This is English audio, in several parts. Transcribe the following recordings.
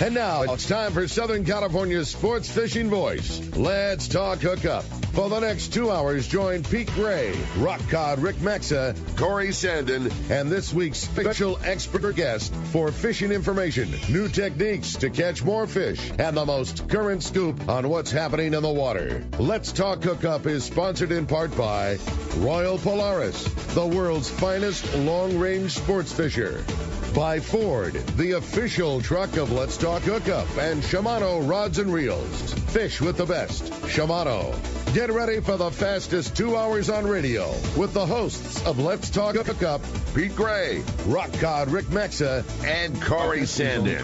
And now it's time for Southern California's sports fishing voice. Let's talk hookup. For the next 2 hours, join Pete Gray, Rock Cod Rick Maxa, Corey Sandin, and this week's special expert guest for fishing information, new techniques to catch more fish, and the most current scoop on what's happening in the water. Let's Talk Hookup is sponsored in part by Royal Polaris, the world's finest long-range sports fisher. By Ford, the official truck of Let's Talk Hookup, and Shimano Rods and Reels. Fish with the best. Shimano. Get ready for the fastest 2 hours on radio with the hosts of Let's Talk Hookup, Pete Gray, Rock Cod Rick Maxa, and Corey Sandin.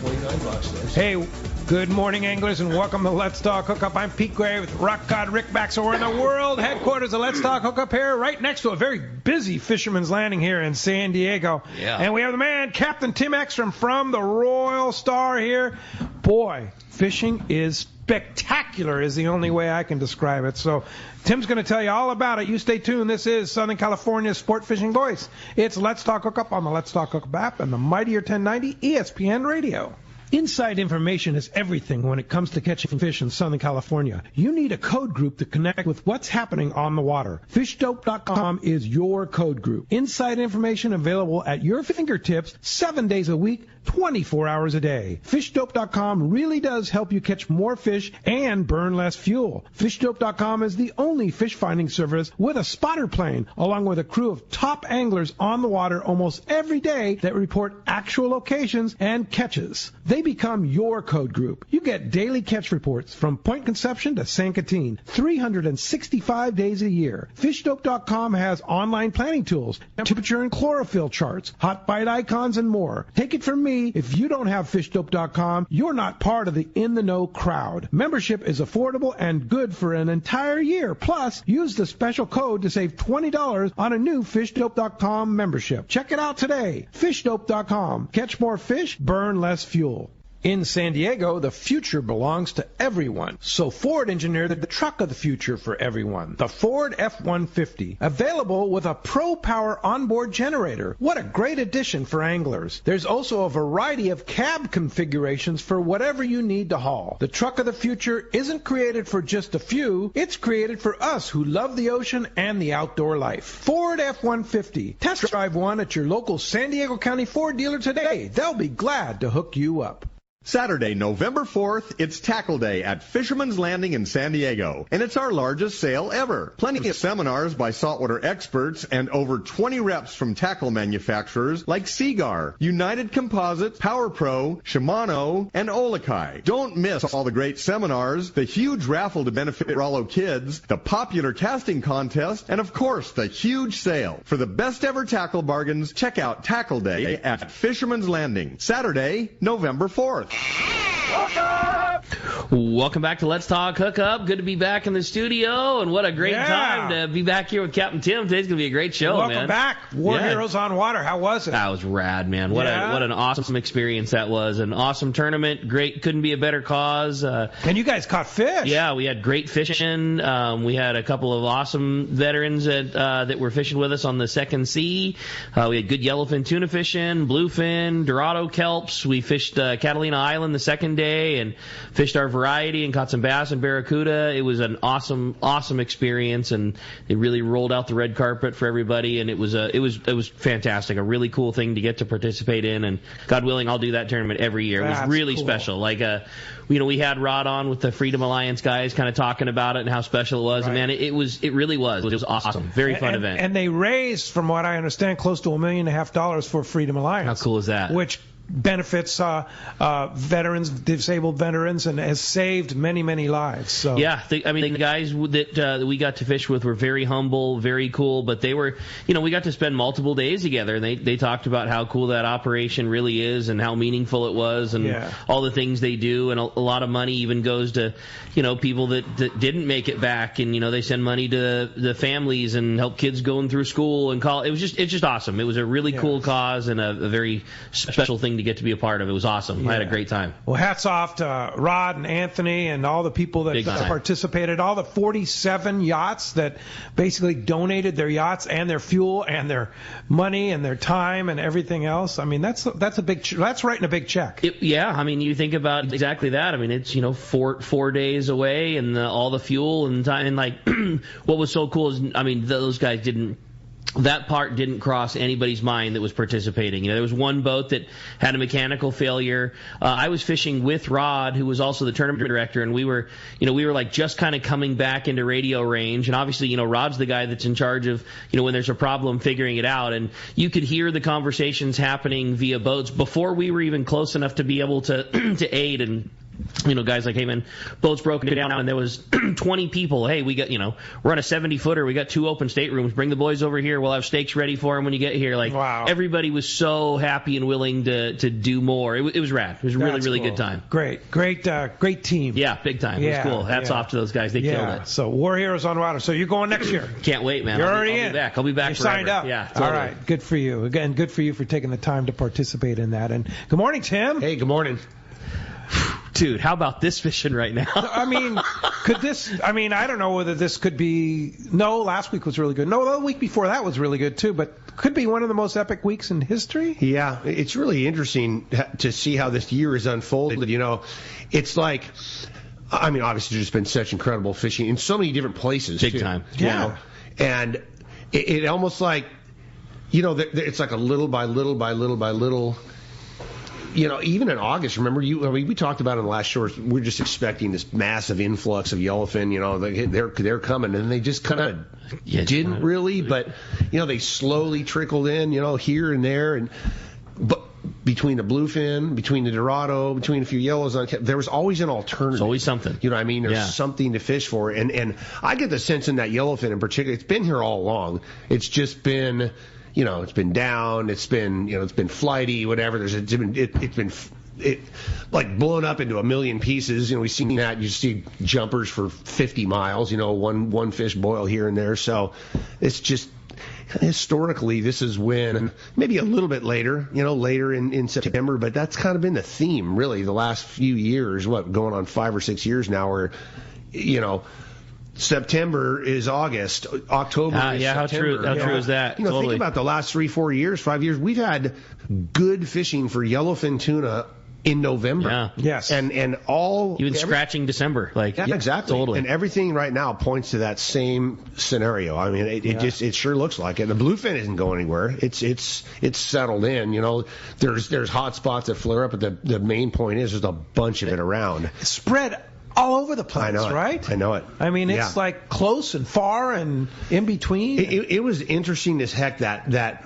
Hey, good morning, anglers, and welcome to Let's Talk Hookup. I'm Pete Gray with Rock Cod Rick Maxa. We're in the world headquarters of Let's Talk Hookup here, right next to a very busy Fisherman's Landing here in San Diego. Yeah. And we have the man, Captain Tim Ekstrom from the Royal Star here. Boy, fishing is spectacular is the only way I can describe it. So Tim's going to tell you all about it. You stay tuned. This is Southern California's sport fishing voice. It's Let's Talk Hookup on the Let's Talk Hookup app and the mightier 1090 ESPN radio. Inside information is everything when it comes to catching fish in Southern California. You need a code group to connect with what's happening on the water. FishDope.com is your code group. Inside information available at your fingertips 7 days a week, 24 hours a day. FishDope.com really does help you catch more fish and burn less fuel. FishDope.com is the only fish finding service with a spotter plane, along with a crew of top anglers on the water almost every day that report actual locations and catches. They become your code group. You get daily catch reports from Point Conception to San Catine, 365 days a year. FishDope.com has online planning tools, temperature and chlorophyll charts, hot bite icons, and more. Take it from me, if you don't have FishDope.com, you're not part of the in-the-know crowd. Membership is affordable and good for an entire year. Plus, use the special code to save $20 on a new FishDope.com membership. Check it out today. FishDope.com. Catch more fish, burn less fuel. In San Diego, the future belongs to everyone. So Ford engineered the truck of the future for everyone, the Ford F-150, available with a Pro Power onboard generator. What a great addition for anglers. There's also a variety of cab configurations for whatever you need to haul. The truck of the future isn't created for just a few. It's created for us who love the ocean and the outdoor life. Ford F-150. Test drive one at your local San Diego County Ford dealer today. They'll be glad to hook you up. Saturday, November 4th, it's Tackle Day at Fisherman's Landing in San Diego, and it's our largest sale ever. Plenty of seminars by saltwater experts and over 20 reps from tackle manufacturers like Seagar, United Composites, Power Pro, Shimano, and Olakai. Don't miss all the great seminars, the huge raffle to benefit Rollo kids, the popular casting contest, and of course, the huge sale. For the best ever tackle bargains, check out Tackle Day at Fisherman's Landing, Saturday, November 4th. Welcome back to Let's Talk Hookup. Good to be back in the studio, and what a great time to be back here with Captain Tim. Today's going to be a great show, man. Welcome back. War Heroes on Water. How was it? That was rad, man. What an awesome experience that was. An awesome tournament. Great. Couldn't be a better cause. And you guys caught fish. Yeah, we had great fishing. We had a couple of awesome veterans that were fishing with us on the second sea. We had good yellowfin tuna fishing, bluefin, Dorado kelps. We fished Catalina Island the second day and fished our variety and caught some bass and barracuda. It was an awesome experience, and they really rolled out the red carpet for everybody, and it was fantastic. A really cool thing to get to participate in, and God willing, I'll do that tournament every year. It was really special. Like we had Rod on with the Freedom Alliance guys, kind of talking about it and how special it was. Right. And man, it really was. It was awesome. Very fun event. And they raised, from what I understand, close to $1.5 million for Freedom Alliance. How cool is that? Which benefits veterans, disabled veterans, and has saved many lives. So yeah, the guys that we got to fish with were very humble, very cool, but they were, we got to spend multiple days together, and they talked about how cool that operation really is and how meaningful it was, and all the things they do, and a lot of money even goes to people that didn't make it back, and they send money to the families and help kids going through school and college. It's just awesome. It was a really cool cause and a very special thing thing to get to be a part of. It was awesome. Yeah. I had a great time. Well, hats off to Rod and Anthony and all the people that participated, all the 47 yachts that basically donated their yachts and their fuel and their money and their time and everything else. I mean, that's writing a big check. Yeah, I mean, you think about exactly that. I mean, it's, 4 days away and all the fuel and time. And like, what was so cool is, I mean, those guys that part didn't cross anybody's mind that was participating. There was one boat that had a mechanical failure. I was fishing with Rod, who was also the tournament director, and we were like just kind of coming back into radio range. And obviously, Rod's the guy that's in charge of, when there's a problem, figuring it out. And you could hear the conversations happening via boats before we were even close enough to be able to to aid. And guys like, hey man, boat's broken down, and there was 20 people. Hey, we got, we're on a 70-footer. We got 2 open staterooms. Bring the boys over here. We'll have steaks ready for them when you get here. Like, wow. Everybody was so happy and willing to do more. It was rad. It was a really good time. Great team. Yeah, big time. It was cool. Hats off to those guys. They killed it. So War Heroes on water. So you're going next year. Can't wait, man. You're already in. I'll be back. You're forever. Signed up. Yeah, totally. All right. Good for you. Again, good for you for taking the time to participate in that. And good morning, Tim. Hey, good morning. Dude, how about this fishing right now? I don't know whether this could be. No, last week was really good. No, the week before that was really good too, but could be one of the most epic weeks in history. Yeah, it's really interesting to see how this year has unfolded. It's like, obviously there's been such incredible fishing in so many different places. Big time. Yeah. And it almost like, it's like a little by little by little by little. Even in August, remember we talked about in the last short, we're just expecting this massive influx of yellowfin, they're coming, and they just kind of didn't really, but, they slowly trickled in, here and there, but between the bluefin, between the Dorado, between a few yellows, there was always an alternative. There's always something. There's something to fish for, and I get the sense in that yellowfin in particular, it's been here all along. It's just been, it's been down, it's been flighty, whatever. It's been like blown up into a million pieces. We've seen that. You see jumpers for 50 miles. One fish boil here and there. So it's just historically, this is when maybe a little bit later, later in September, but that's kind of been the theme really the last few years. Going on 5 or 6 years now, where September is August, October is September. How true is that? Totally. Think about the last 3, 4 years, 5 years. We've had good fishing for yellowfin tuna in November. Yeah. Yes. And all scratching December. Exactly. Totally. And everything right now points to that same scenario. It sure looks like it. And the bluefin isn't going anywhere. It's settled in. There's hot spots that flare up, but the main point is there's a bunch of it around. Spread all over the place, right? I know it. It's like close and far and in between. It was interesting as heck that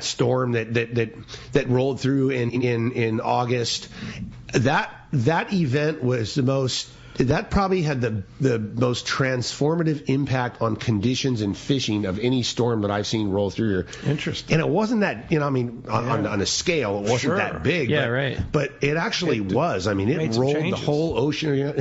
storm that rolled through in August. That event was the most. That probably had the most transformative impact on conditions and fishing of any storm that I've seen roll through here. Interesting. And it wasn't that, on a scale, it wasn't that big. Yeah, right. But it actually was. It rolled the whole ocean.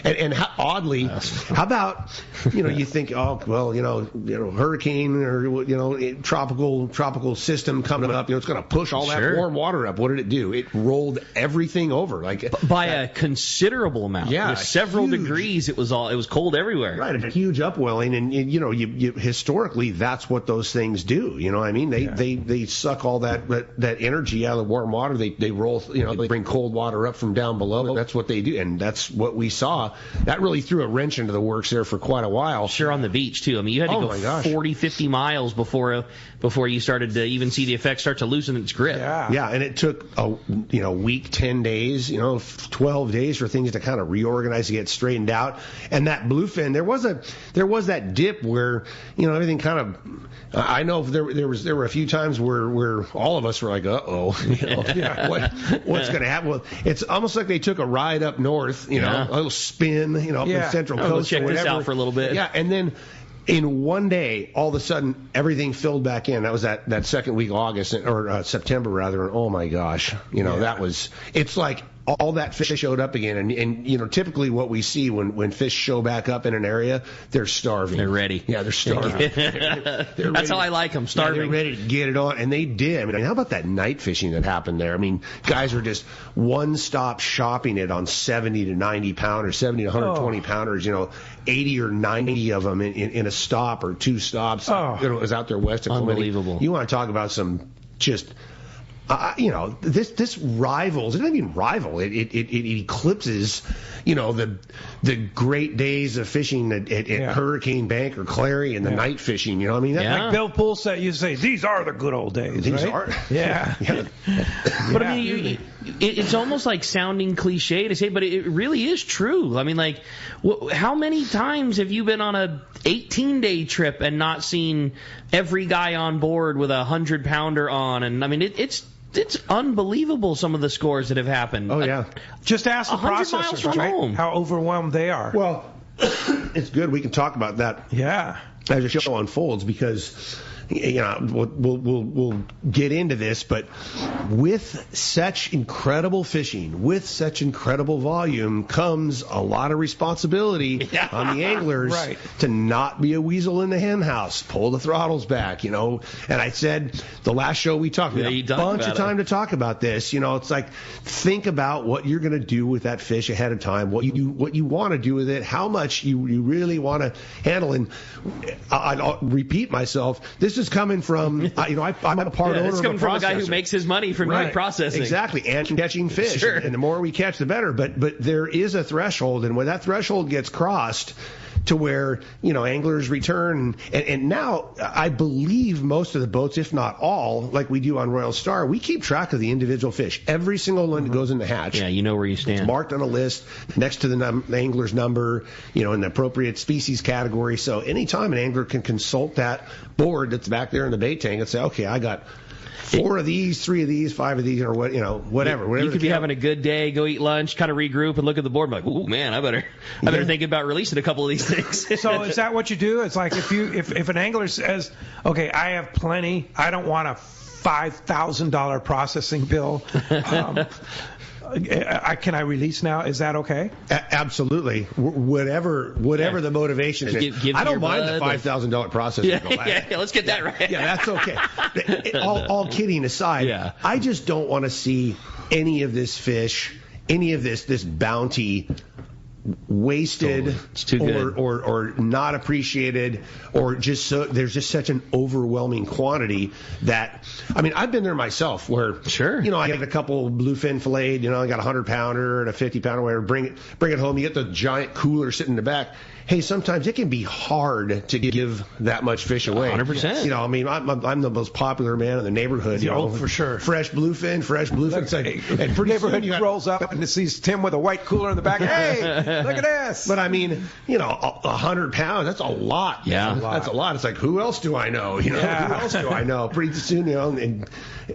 And how oddly, how about, you think, hurricane or, tropical system coming up, it's going to push all that warm water up. What did it do? It rolled everything over. By a considerable amount. Yeah. Several degrees. It was cold everywhere. Right, a huge upwelling, and you historically that's what those things do. They suck all that energy out of the warm water. They roll, they bring cold water up from down below. That's what they do, and that's what we saw. That really threw a wrench into the works there for quite a while. Sure, on the beach too. You had to go 40, 50 miles before you started to even see the effects start to loosen its grip. Yeah, and it took a week, 10 days, 12 days for things to kind of reorganize, to get straightened out. And that bluefin, there was that dip where everything kind of, I know there were a few times where all of us were like, what's going to happen? Well, it's almost like they took a ride up north, a little spin, up the Central Coast check or whatever. This out for a little bit. Yeah, and then in one day, all of a sudden, everything filled back in. That was that second week of August, or September rather. And oh my gosh, that was. It's like all that fish showed up again. And typically what we see when fish show back up in an area, they're starving. They're ready. Yeah, they're starving. That's how I like them, starving. Yeah, they're ready to get it on, and they did. I mean, how about that night fishing that happened there? I mean, guys are just one-stop shopping it on 70 to 90 pounders, 70 to 120 pounders, 80 or 90 of them in a stop or two stops. It was out there west of Clemente. Unbelievable. You want to talk about some just... this rivals. It doesn't even rival. It eclipses, the great days of fishing at Hurricane Bank or Clary and the night fishing. You know what I mean? Like Bill Poole said, you say these are the good old days. These right? are. Yeah. But I mean, it's almost like sounding cliche to say, but it really is true. I mean, like, how many times have you been on a 18-day trip and not seen every guy on board with a 100-pounder on? And I mean, it's unbelievable, some of the scores that have happened. Oh, yeah. Just ask the 100 miles processors, from right? home. How overwhelmed they are. Well, it's good. We can talk about that. Yeah. As the show unfolds, because we'll get into this, but with such incredible fishing, with such incredible volume, comes a lot of responsibility on the anglers to not be a weasel in the hen house, pull the throttles back, And I said the last show we talked, we had a bunch of time to talk about this. It's like, think about what you're going to do with that fish ahead of time, what you want to do with it, how much you really want to handle. And I'll repeat myself. This is coming from, I'm a part owner of a processor. It's coming from a guy who makes his money from meat processing. Exactly, and catching fish. Sure. And the more we catch, the better. But there is a threshold, and when that threshold gets crossed, to where anglers return, and now I believe most of the boats, if not all, like we do on Royal Star, we keep track of the individual fish. Every single one that goes in the hatch. Yeah, you know where you stand. It's marked on a list next to the angler's number, in the appropriate species category. So anytime an angler can consult that board that's back there in the bait tank and say, okay, I got 4 of these, 3 of these, 5 of these, or whatever. You could be having a good day, go eat lunch, kind of regroup, and look at the board, and be like, "Ooh, man, I better think about releasing a couple of these things." So is that what you do? It's like if an angler says, "Okay, I have plenty. I don't want a $5,000 processing bill." Can I release now? Is that okay? Absolutely. Whatever the motivation is. I don't mind the $5,000 processing bill. Yeah, let's get that right. Yeah, that's okay. All kidding aside, I just don't want to see any of this fish, any of this bounty wasted or not appreciated, or just there's just such an overwhelming quantity that, I mean, I've been there myself where I get a couple bluefin filleted, I got a 100-pounder and a 50-pounder, whatever, bring it home, you get the giant cooler sitting in the back. Hey, sometimes it can be hard to give that much fish away. 100%. I mean, I'm the most popular man in the neighborhood. For sure. Fresh bluefin. It's like, and pretty neighborhood rolls up and it sees Tim with a white cooler in the back. Hey, look at this. But I mean, 100 pounds, that's a lot. Yeah. That's a lot. It's like, who else do I know? Who else do I know? Pretty soon, and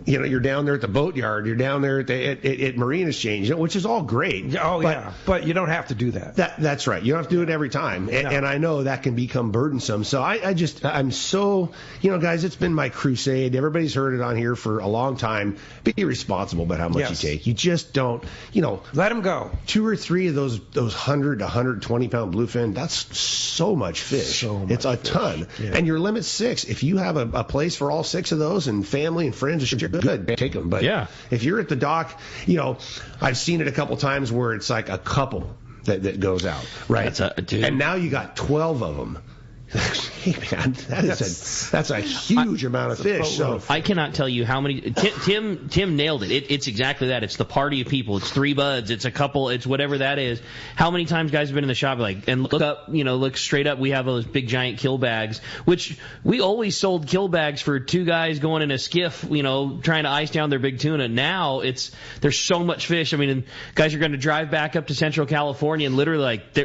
you're down there at the boatyard, you're down there at Marine Exchange, which is all great. But you don't have to do that. That's right. You don't have to do it every time. And I know that can become burdensome. So I'm so, guys, it's been my crusade. Everybody's heard it on here for a long time. Be responsible about how much you take. You just don't, let them go. 2 or 3 of those 100 to 120 pound bluefin, that's so much fish. It's a ton. Yeah. And your limit's 6. If you have a place for all 6 of those and family and friends, you're good. Take them. But if you're at the dock, I've seen it a couple times where it's like a couple that goes out, right? And now you got 12 of them. Hey man, that's a huge amount of fish. So I cannot tell you how many. Tim nailed it. It's exactly that. It's the party of people. It's 3 buds. It's a couple. It's whatever that is. How many times guys have been in the shop and look straight up. We have those big giant kill bags, which we always sold kill bags for 2 guys going in a skiff, trying to ice down their big tuna. Now there's so much fish. I mean, guys are going to drive back up to Central California and literally they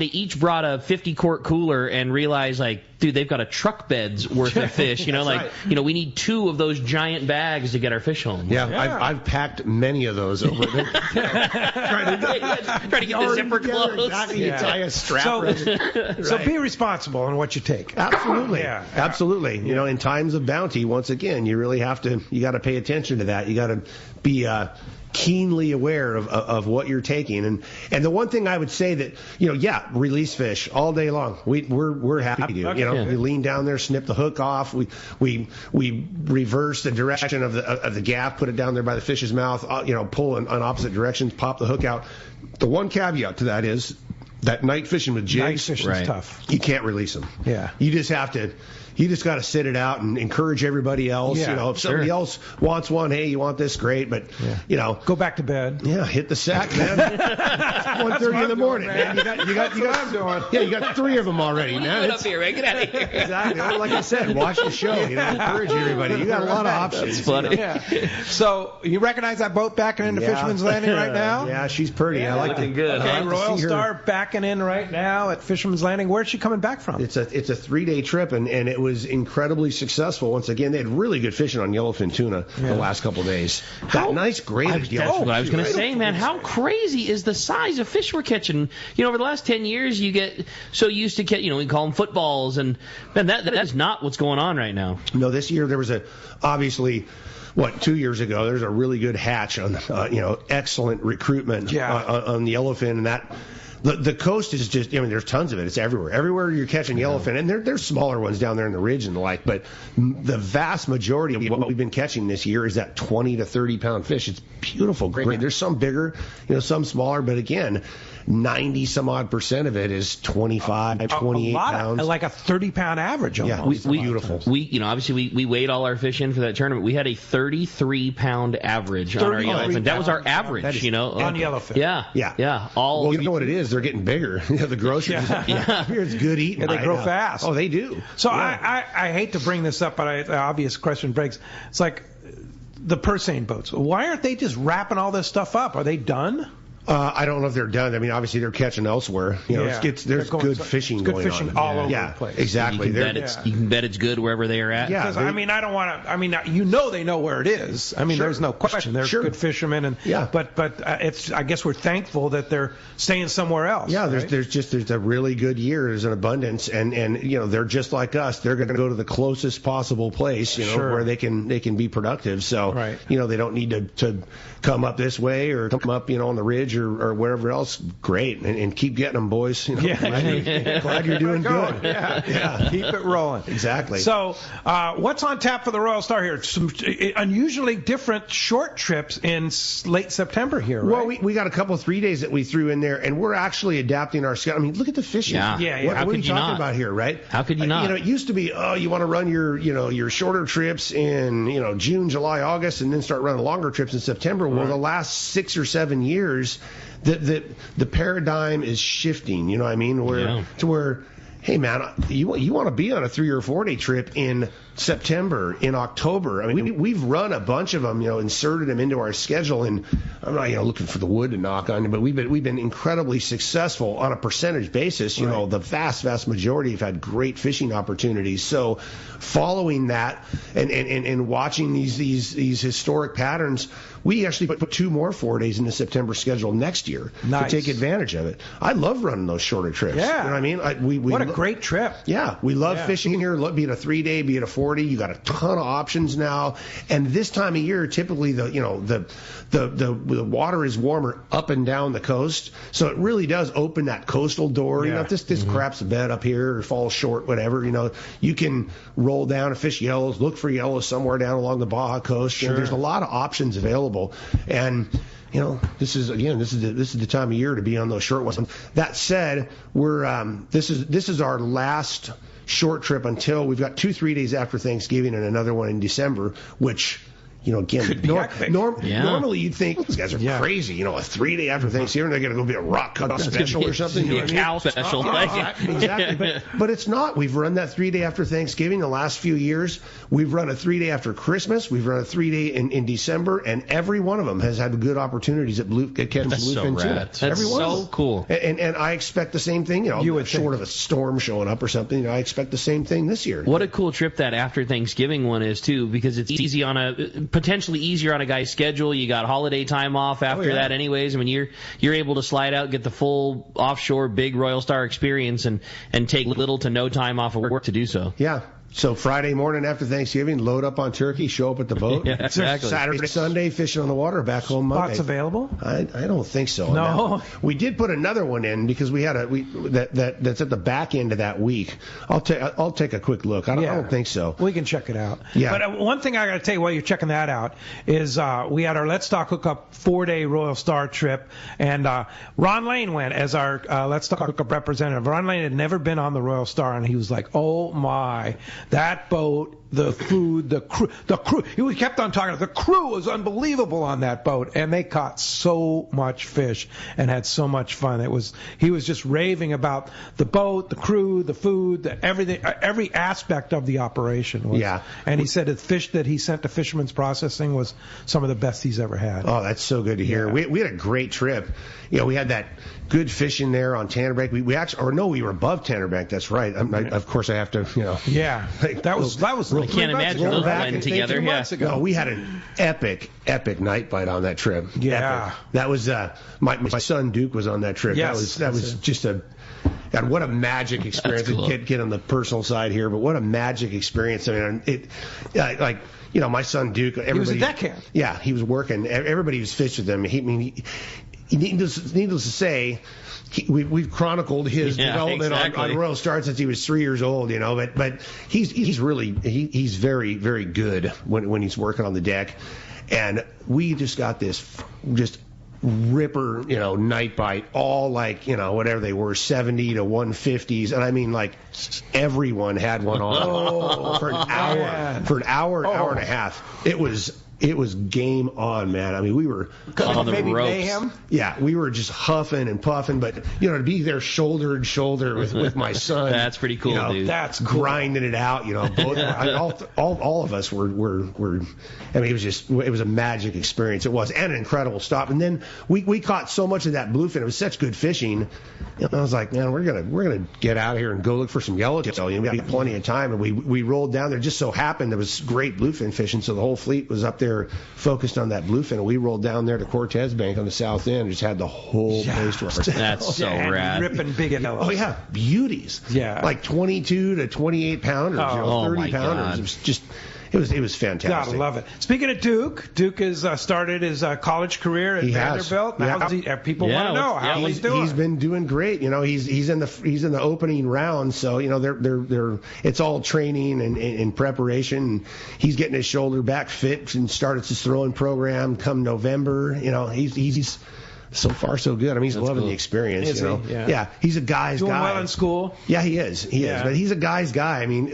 each brought a 50-quart cooler and realize dude, they've got a truck bed's worth of fish. You know, like, we need 2 of those giant bags to get our fish home. Yeah. I've packed many of those over there. trying to get the zipper closed. Exactly. You tie a strap around it. So be responsible in what you take. Absolutely. Absolutely. You know, in times of bounty, once again, you really have to, you got to pay attention to that. You got to be keenly aware of what you're taking. And the one thing I would say that, release fish all day long. We're happy to. We lean down there, snip the hook off. We reverse the direction of the gaff, put it down there by the fish's mouth, pull in opposite directions, pop the hook out. The one caveat to that is that night fishing with jigs. Night fishing is tough. You can't release them. Yeah. You just have to. You just got to sit it out and encourage everybody else. Yeah, if somebody else wants one, hey, you want this? Great, but go back to bed. Yeah, hit the sack, man. 1:30 in the morning, man. You got 3 of them already, man. Up here, man. Get out of here. Exactly. Like I said, watch the show. Encourage everybody. You got a lot of options. That's funny. Yeah. So you recognize that boat backing into Fisherman's Landing right now? Yeah, she's pretty. I like looking good. Okay, Huh? Royal Star backing in right now at Fisherman's Landing. Where's she coming back from? It's a 3-day trip, and it was incredibly successful. Once again, they had really good fishing on yellowfin tuna the last couple of days. That nice graded yellowfin. That's what I was going to say, man. How crazy is the size of fish we're catching? Over the last 10 years, you get so used to we call them footballs, and man, that's not what's going on right now. No, this year there was obviously 2 years ago, there's a really good hatch on, excellent recruitment on the yellowfin, and that. The coast is just, there's tons of it. It's everywhere. Everywhere you're catching yellowfin, and there's smaller ones down there in the ridge and the like, but the vast majority of what we've been catching this year is that 20 to 30 pound fish. It's beautiful, great. There's some bigger, some smaller, but again, 90 some odd % of it is 25, 28 pounds. Like a 30 pound average almost. Yeah, beautiful. Obviously we weighed all our fish in for that tournament. We had a 33 pound average on our yellowfin. That was our average, on yellowfin. Yeah. Well, you know what it is? They're getting bigger. The groceries. Here it's good eating. Yeah, they grow fast. Oh, they do. So I hate to bring this up, but the obvious question breaks. It's like the purseine boats. Why aren't they just wrapping all this stuff up? Are they done? I don't know if they're done. I mean, obviously they're catching elsewhere. There's good fishing going on. Good fishing all over the place. Exactly. You can bet it's good wherever they are at. Yeah, because I don't want to. I mean, they know where it is. I mean, there's no question. They're good fishermen, but it's. I guess we're thankful that they're staying somewhere else. Yeah, right? there's a really good year. There's an abundance, and they're just like us. They're going to go to the closest possible place, where they can be productive. So they don't need to come up this way or come up on the ridge or wherever else. Great, and keep getting them, boys. Glad you're doing good. Yeah, keep it rolling. Exactly. So, what's on tap for the Royal Star here? Some unusually different short trips in late September here, right? Well, we got a couple of 3 days that we threw in there, and we're actually adapting our schedule. I mean, look at the fishing. Yeah. What are you talking about here, right? How could you not? It used to be, you want to run your shorter trips in June, July, August, and then start running longer trips in September. Well, the last 6 or 7 years, the paradigm is shifting. You know what I mean? Where, hey man, you want to be on a 3 or 4 day trip in September, in October. I mean, we've run a bunch of them, inserted them into our schedule, and I'm not, looking for the wood to knock on, but we've been incredibly successful on a percentage basis. The vast majority have had great fishing opportunities. So, following that and watching these historic patterns, we actually put 2 more 4 days in the September schedule next year to take advantage of it. I love running those shorter trips. Yeah. You know what I mean? What a great trip. Yeah, we love fishing here. Be it a 3 day, be it a 4 day. You got a ton of options now. And this time of year, typically the water is warmer up and down the coast, so it really does open that coastal door. If this craps a bed up here or falls short, whatever, you can roll down and fish yellows, look for yellows somewhere down along the Baja coast. Sure. There's a lot of options available, and this is the time of year to be on those short ones. That said, this is our last short trip until we've got 2 3 days after Thanksgiving and another one in December, which again, normally you'd think these guys are crazy. A 3 day after Thanksgiving, they're going to go be a rock cut special or something. A cow special. Exactly. But it's not. We've run that 3 day after Thanksgiving the last few years. We've run a 3 day after Christmas. We've run a 3 day in December, and every one of them has had good opportunities at catching bluefin tuna. That's so cool. And I expect the same thing. Short of a storm showing up or something, I expect the same thing this year. What a cool trip that after Thanksgiving one is too, because it's potentially easier on a guy's schedule. You got holiday time off after that anyways. I mean, you're able to slide out, get the full offshore big Royal Star experience and take little to no time off of work to do so. Yeah. So Friday morning after Thanksgiving, load up on turkey, show up at the boat. Yeah, exactly. Saturday, Sunday, fishing on the water, back home Monday. Spots available? I don't think so. No. We did put another one in because we had that's at the back end of that week. I'll take a quick look. I don't think so. We can check it out. Yeah. But one thing I got to tell you while you're checking that out is we had our Let's Talk Hookup 4-day Royal Star trip, and Ron Lane went as our Let's Talk Hookup representative. Ron Lane had never been on the Royal Star, and he was like, "Oh my, that boat." The food, the crew. He kept on talking. The crew was unbelievable on that boat, and they caught so much fish and had so much fun. He was just raving about the boat, the crew, the food, everything, every aspect of the operation. And he said the fish that he sent to Fisherman's Processing was some of the best he's ever had. Oh, that's so good to hear. Yeah. We had a great trip. We had that good fishing there on Tannerbank. We were above Tannerbank. That's right. Of course, I have to. Yeah, that was. I can't imagine those blend together. No, we had an epic night bite on that trip. Yeah, epic. That was my son Duke was on that trip. Yes, that was just God, what a magic experience. Cool. Get on the personal side here, but what a magic experience. I mean, my son Duke. He was a deckhand. Yeah, he was working. Everybody was fishing with him. Needless to say, we've chronicled his development on Royal Star since he was 3 years old, but he's very, very good when he's working on the deck. And we just got this ripper, night bite, all whatever they were, 70 to 150s. And I mean, everyone had one on for an hour, hour and a half. It was game on, man. I mean, we were on the ropes. Mayhem. Yeah, we were just huffing and puffing, but to be there shoulder to shoulder with my son. That's pretty cool, dude. That's grinding it out. Both all of us were. I mean, it was a magic experience. It was, and an incredible stop. And then we caught so much of that bluefin. It was such good fishing. I was like, man, we're gonna get out of here and go look for some yellowtail. We got plenty of time, and we rolled down there. Just so happened there was great bluefin fishing, so the whole fleet was up there focused on that bluefin, and we rolled down there to Cortez Bank on the south end and just had the whole place to ourselves. That's so rad. Ripping big enough. Oh yeah, beauties. Yeah, 22 to 28 pounders, 30 pounders. It was just. It was fantastic. Gotta love it. Speaking of Duke has started his college career at Vanderbilt. People want to know how he's doing. He's been doing great. He's in the opening round, so they're it's all training and preparation. He's getting his shoulder back fit and started his throwing program come November. He's so far so good. I mean, he's loving the experience. Is he? Yeah, he's a guy's doing guy. Well in school. Yeah, he is. But he's a guy's guy. I mean,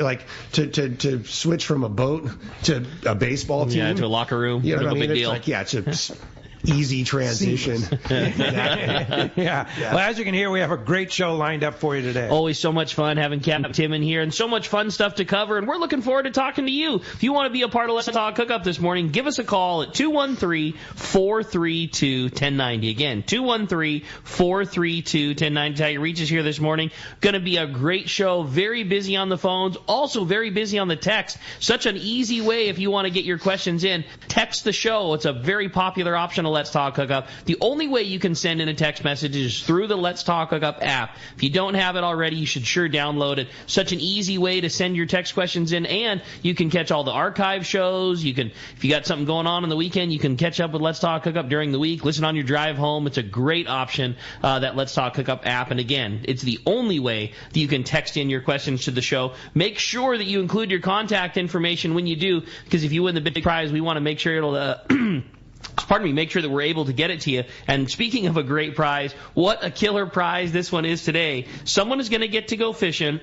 to switch from a boat to a baseball team, to a locker room. No big deal. It's a easy transition. Yeah. Well, as you can hear, we have a great show lined up for you today. Always so much fun having Captain Tim in here, and so much fun stuff to cover, and we're looking forward to talking to you. If you want to be a part of Let's Talk Hookup this morning, give us a call at 213-432-1090. Again, 213-432-1090. How you reach us here this morning. Going to be a great show. Very busy on the phones. Also very busy on the text. Such an easy way if you want to get your questions in. Text the show. It's a very popular option Let's Talk Hookup. The only way you can send in a text message is through the Let's Talk Hookup app. If you don't have it already, you should sure download it. Such an easy way to send your text questions in, and you can catch all the archive shows. You can, if you got something going on the weekend, you can catch up with Let's Talk Hookup during the week. Listen on your drive home. It's a great option, that Let's Talk Hookup app. And again, it's the only way that you can text in your questions to the show. Make sure that you include your contact information when you do, because if you win the big prize, we want to make sure it'll make sure that we're able to get it to you. And speaking of a great prize, what a killer prize this one is today. Someone is going to get to go fishing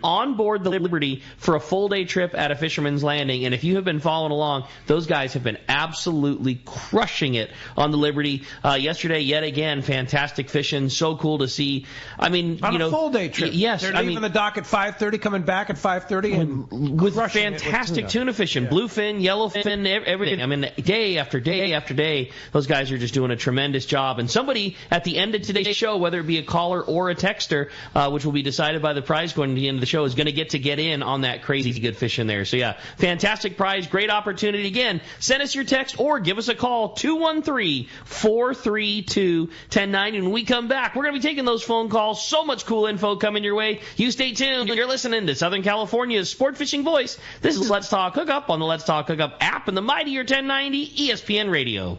on board the Liberty for a full day trip at a Fisherman's Landing. And if you have been following along, those guys have been absolutely crushing it on the Liberty. Yesterday, yet again, fantastic fishing. So cool to see. I mean, on a full day trip. Yes. They're leaving the dock at 5:30, coming back at 5:30, and with fantastic tuna fishing, bluefin, yellowfin, everything. I mean, day after day after day, those guys are just doing a tremendous job. And somebody at the end of today's show, whether it be a caller or a texter, which will be decided by the prize going to the end of the show, is going to get in on that crazy good fishing there. So yeah, fantastic prize, great opportunity. Again, send us your text or give us a call, 213-432-1090. When we come back, we're going to be taking those phone calls. So much cool info coming your way. You stay tuned. You're listening to Southern California's sport fishing voice. This is Let's Talk Hookup on the Let's Talk Hookup app and the mightier 1090 ESPN Radio.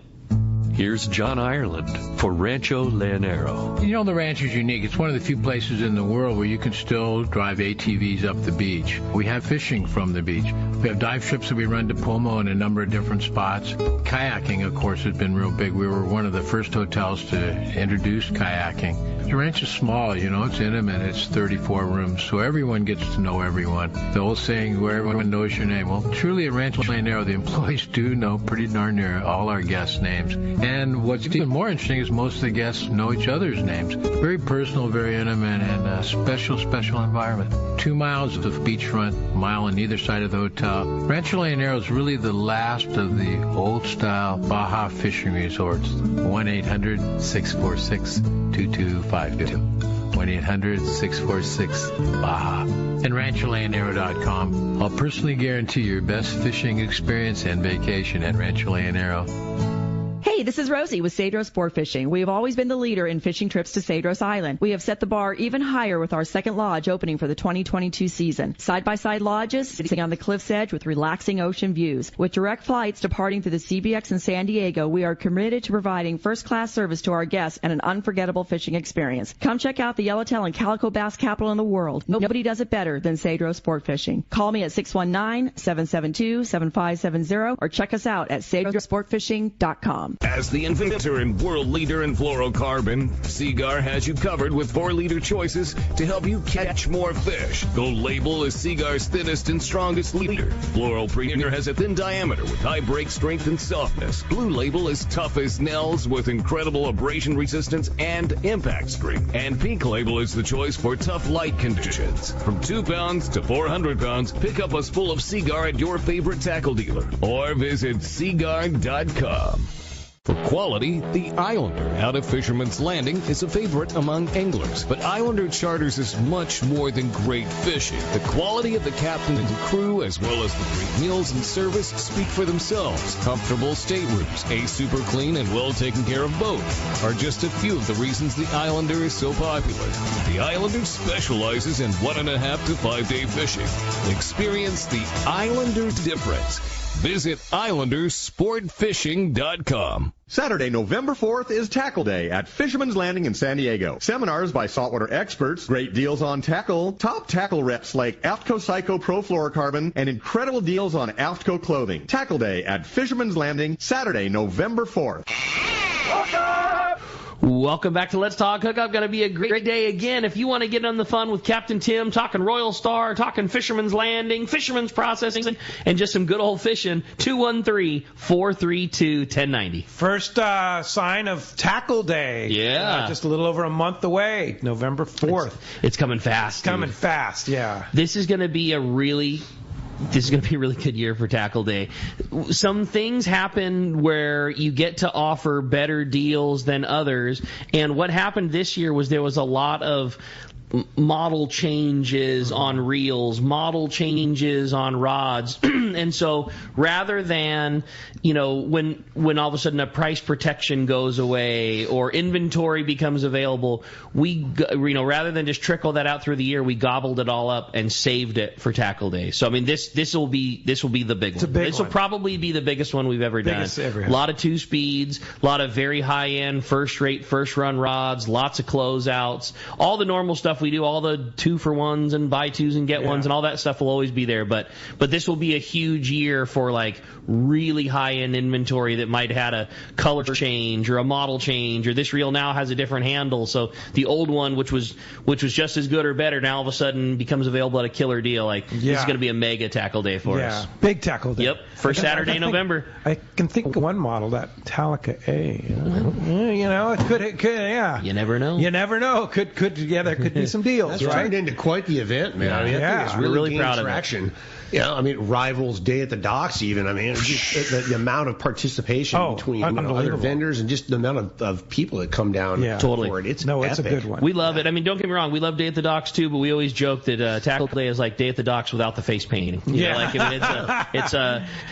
Here's John Ireland for Rancho Leonero. You know, the ranch is unique. It's one of the few places in the world where you can still drive ATVs up the beach. We have fishing from the beach. We have dive trips that we run to Pomo in a number of different spots. Kayaking, of course, has been real big. We were one of the first hotels to introduce kayaking. The ranch is small, you know, it's intimate. It's 34 rooms, so everyone gets to know everyone. The old saying, where everyone knows your name. Well, truly at Rancho Leonero, the employees do know pretty darn near all our guests' names. And what's even more interesting is most of the guests know each other's names. Very personal, very intimate, and a special environment. 2 miles of beachfront, a mile on either side of the hotel. Rancho Leonero is really the last of the old-style Baja fishing resorts. 1-800-646-2252. 1-800-646-BAJA. And RanchoLeonero.com. I'll personally guarantee your best fishing experience and vacation at Rancho Leonero. Hey, this is Rosie with Cedros Sport Fishing. We have always been the leader in fishing trips to Cedros Island. We have set the bar even higher with our second lodge opening for the 2022 season. Side-by-side lodges sitting on the cliff's edge with relaxing ocean views. With direct flights departing through the CBX in San Diego, we are committed to providing first-class service to our guests and an unforgettable fishing experience. Come check out the yellowtail and calico bass capital in the world. Nobody does it better than Cedros Sport Fishing. Call me at 619-772-7570 or check us out at cedrosportfishing.com. As the inventor and world leader in fluorocarbon, Seagar has you covered with 4-liter choices to help you catch more fish. Gold Label is Seagar's thinnest and strongest leader. Fluoro Premier has a thin diameter with high break strength and softness. Blue Label is tough as nails with incredible abrasion resistance and impact strength. And Pink Label is the choice for tough light conditions. From 2 pounds to 400 pounds, pick up a spool of Seagar at your favorite tackle dealer or visit Seagar.com. For quality, the Islander out of Fisherman's Landing is a favorite among anglers. But Islander Charters is much more than great fishing. The quality of the captain and crew, as well as the great meals and service, speak for themselves. Comfortable staterooms, a super clean and well taken care of boat are just a few of the reasons the Islander is so popular. The Islander specializes in 1.5 to 5 day fishing. Experience the Islander difference. Visit IslanderSportFishing.com. Saturday, November 4th is Tackle Day at Fisherman's Landing in San Diego. Seminars by saltwater experts, great deals on tackle, top tackle reps like Aftco Psycho Pro Fluorocarbon, and incredible deals on Aftco clothing. Tackle Day at Fisherman's Landing, Saturday, November 4th. Welcome back to Let's Talk Hookup. Going to be a great day again. If you want to get on the fun with Captain Tim, talking Royal Star, talking Fisherman's Landing, Fisherman's Processing, and just some good old fishing, 213-432-1090. First sign of Tackle Day. Yeah. Just a little over a month away, November 4th. It's coming fast. Coming fast, yeah. This is going to be a really good year for Tackle Day. Some things happen where you get to offer better deals than others. And what happened this year was there was a lot of model changes on reels, model changes on rods. And so rather than, when all of a sudden a price protection goes away or inventory becomes available, we, rather than just trickle that out through the year, we gobbled it all up and saved it for Tackle Day. So, I mean, this will be the big one. This will probably be the biggest one we've ever done. A lot of 2 speeds, a lot of very high-end, first-rate, first-run rods, lots of closeouts, all the normal stuff stuff we do, all the 2-for-1s and buy 2s and get 1s and all that stuff will always be there. But this will be a huge year for like really high-end inventory that might have had a color change or a model change, or this reel now has a different handle. So the old one, which was just as good or better, now all of a sudden becomes available at a killer deal. Like this is going to be a mega tackle day for us. Yeah, big tackle day. Yep, first Saturday in November. I can think of one model, that Talica A. It could, yeah. You never know. You never know. There could be some deals, That's right? turned into quite the event, man. I mean, I think it's really proud traction. of it. Yeah, I mean, Rivals Day at the Docks even. I mean, just the amount of participation between other vendors and just the amount of people that come down for it. It's a good one. We love it. I mean, don't get me wrong. We love Day at the Docks too, but we always joke that Tackle Day is like Day at the Docks without the face painting.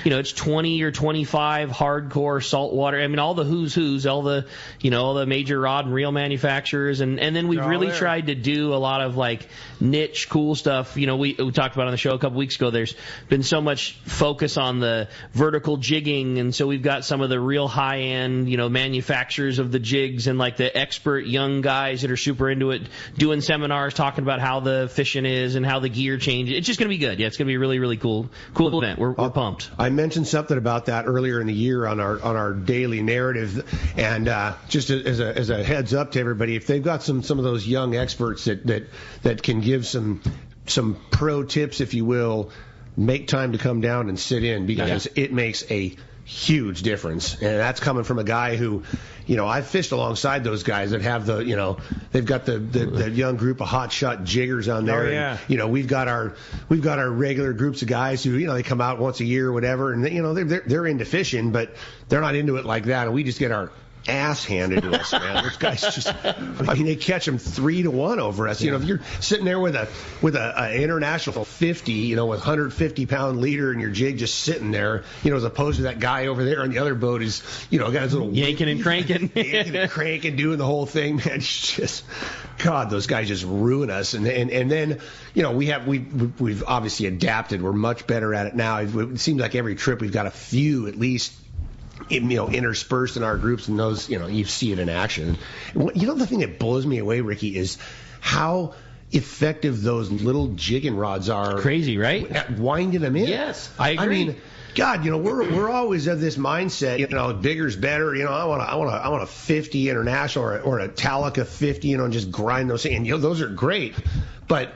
It's 20 or 25 hardcore saltwater. I mean, all the who's, all the major rod and reel manufacturers, and then we've really tried to do a lot of like niche cool stuff. We talked about on the show a couple weeks ago. There's been so much focus on the vertical jigging, and so we've got some of the real high-end, manufacturers of the jigs and like the expert young guys that are super into it, doing seminars talking about how the fishing is and how the gear changes. It's just going to be good. Yeah, it's going to be a really, really cool event. We're pumped. I mentioned something about that earlier in the year on our daily narrative, and just as a heads up to everybody, if they've got some of those young experts that can give some pro tips, if you will, make time to come down and sit in, because it makes a huge difference. And that's coming from a guy who, I've fished alongside those guys that have they've got the young group of hotshot jiggers on there. And, we've got our regular groups of guys who, they come out once a year or whatever, and they're into fishing, but they're not into it like that. And we just get our ass handed to us, man. Those guys they catch them 3-1 over us. If you're sitting there with a international 50, with 150 pound leader and your jig just sitting there, as opposed to that guy over there on the other boat is, got his little yanking and cranking, doing the whole thing, man. It's just, God, those guys just ruin us. And then, we've obviously adapted. We're much better at it now. It seems like every trip we've got a few at least interspersed in our groups, and those, you see it in action. The thing that blows me away, Ricky, is how effective those little jigging rods are. Crazy, right? At winding them in. Yes, I agree. I mean, God, we're always of this mindset, bigger's better. I want a 50 international or a Talica 50, and just grind those things. And those are great, but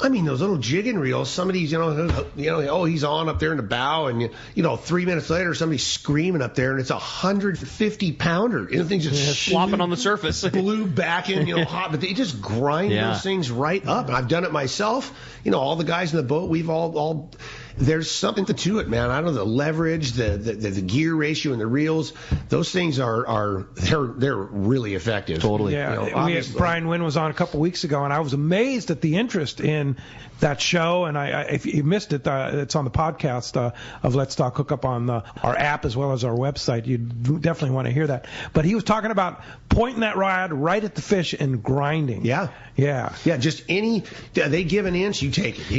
I mean, those little jigging reels, somebody's, he's on up there in the bow, and, 3 minutes later, somebody's screaming up there, and it's a 150 pounder. Things just flopping on the surface. Blue backing, hot, but they just grind those things right up. And I've done it myself. All the guys in the boat, we've all there's something to it, man. I don't know, the leverage, the gear ratio and the reels, those things they're really effective. Totally. Yeah. Brian Wynn was on a couple weeks ago, and I was amazed at the interest in that show. And if you missed it, it's on the podcast of Let's Talk Hookup on our app as well as our website. You definitely want to hear that. But he was talking about pointing that rod right at the fish and grinding. Yeah. Just they give an inch, you take it.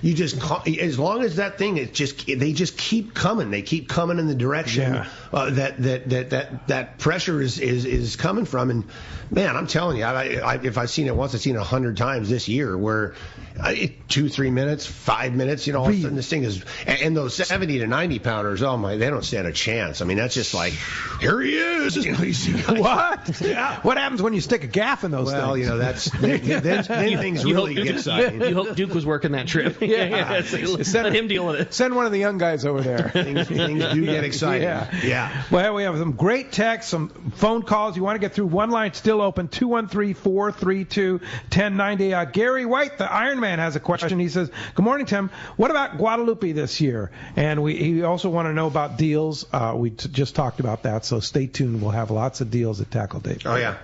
You just, as long as that thing, they just keep coming. They keep coming in the direction that pressure is coming from. And man, I'm telling you, if I've seen it once, I've seen it 100 times this year, where 2-3 minutes, 5 minutes, all of a sudden this thing is, and those 70 to 90 pounders, oh my, they don't stand a chance. I mean, that's just like, here he is. You see, what? Yeah. What happens when you stick a gaff in those things? Well, that's then things really get exciting. You hope Duke was working that trip. Let him deal with it. Send one of the young guys over there. things do get exciting. Yeah. Well, we have some great texts, some phone calls. You want to get through, one line still open, 213-432-1090. Gary White, the Iron Man, has a question. He says, good morning, Tim. What about Guadalupe this year? And he also want to know about deals. We just talked about that, so stay tuned. We'll have lots of deals at Tackle Day. Oh, yeah.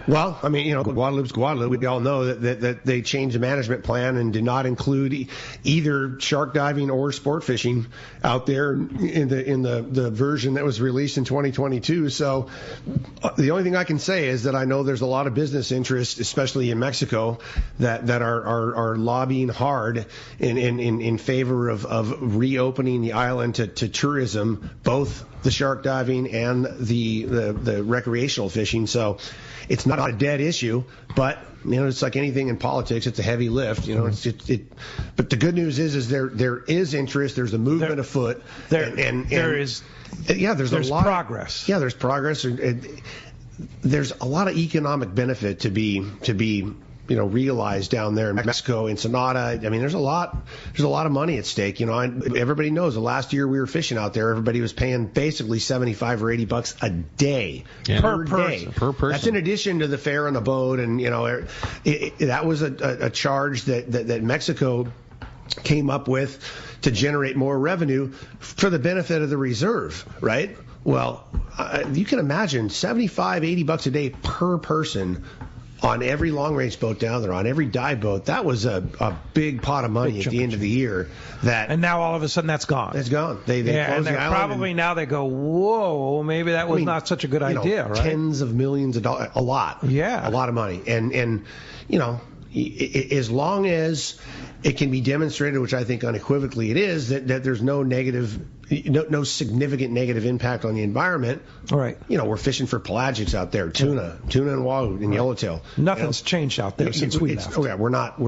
Well, I mean, Guadalupe's Guadalupe. We all know that they changed the management plan and did not include either shark diving or sport fishing out there in the version that was released in 2022. So the only thing I can say is that I know there's a lot of business interest, especially in Mexico, that are lobbying hard in favor of reopening the island to tourism, both the shark diving and the recreational fishing. So it's not a dead issue, but it's like anything in politics. It's a heavy lift. But the good news is there is interest. There's a movement afoot. There's a lot progress. There's progress. There's a lot of economic benefit to be realized down there in Mexico, Ensenada. I mean, there's a lot of money at stake. Everybody knows the last year we were fishing out there, everybody was paying basically $75 or $80 a day per day. Per person. That's in addition to the fare on the boat, and that was a charge that Mexico came up with to generate more revenue for the benefit of the reserve, right? Well, you can imagine $75, $80 a day per person on every long-range boat down there, on every dive boat. That was a big pot of money at the end of the year. And now all of a sudden that's gone. It's gone. They closed the island. Probably now they go, whoa, maybe that was not such a good idea, right? Tens of millions of dollars, a lot. Yeah. A lot of money. And as long as it can be demonstrated, which I think unequivocally it is, that there's no significant negative impact on the environment. All right. We're fishing for pelagics out there, tuna and wahoo and yellowtail. Nothing's changed out there since we left. Okay, we're not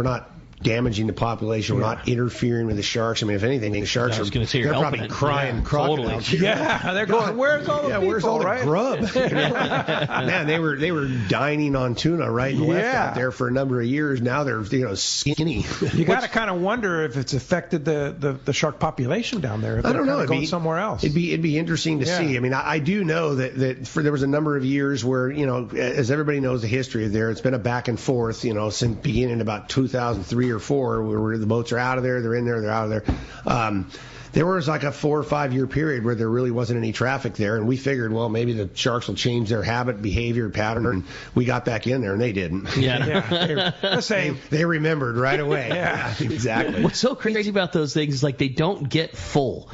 damaging the population. We're not interfering with the sharks. I mean, if anything, the sharks they're probably crying crocodiles. Totally. Yeah, they're going, where's all the people, where's all the grub? Man, they were dining on tuna right and left out there for a number of years. Now they're skinny. You got to kind of wonder if it's affected the shark population down there. If I don't know. Going somewhere else. It'd be interesting to see. I mean, I do know that there was a number of years where, as everybody knows the history of there, it's been a back and forth, since beginning about 2003 or 4, where the boats are out of there, they're in there, they're out of there. There was like a 4 or 5 year period where there really wasn't any traffic there, and we figured, well, maybe the sharks will change their habit, behavior, pattern, and we got back in there, and they didn't. Yeah. The same. They remembered right away. Yeah, exactly. What's so crazy about those things is they don't get full.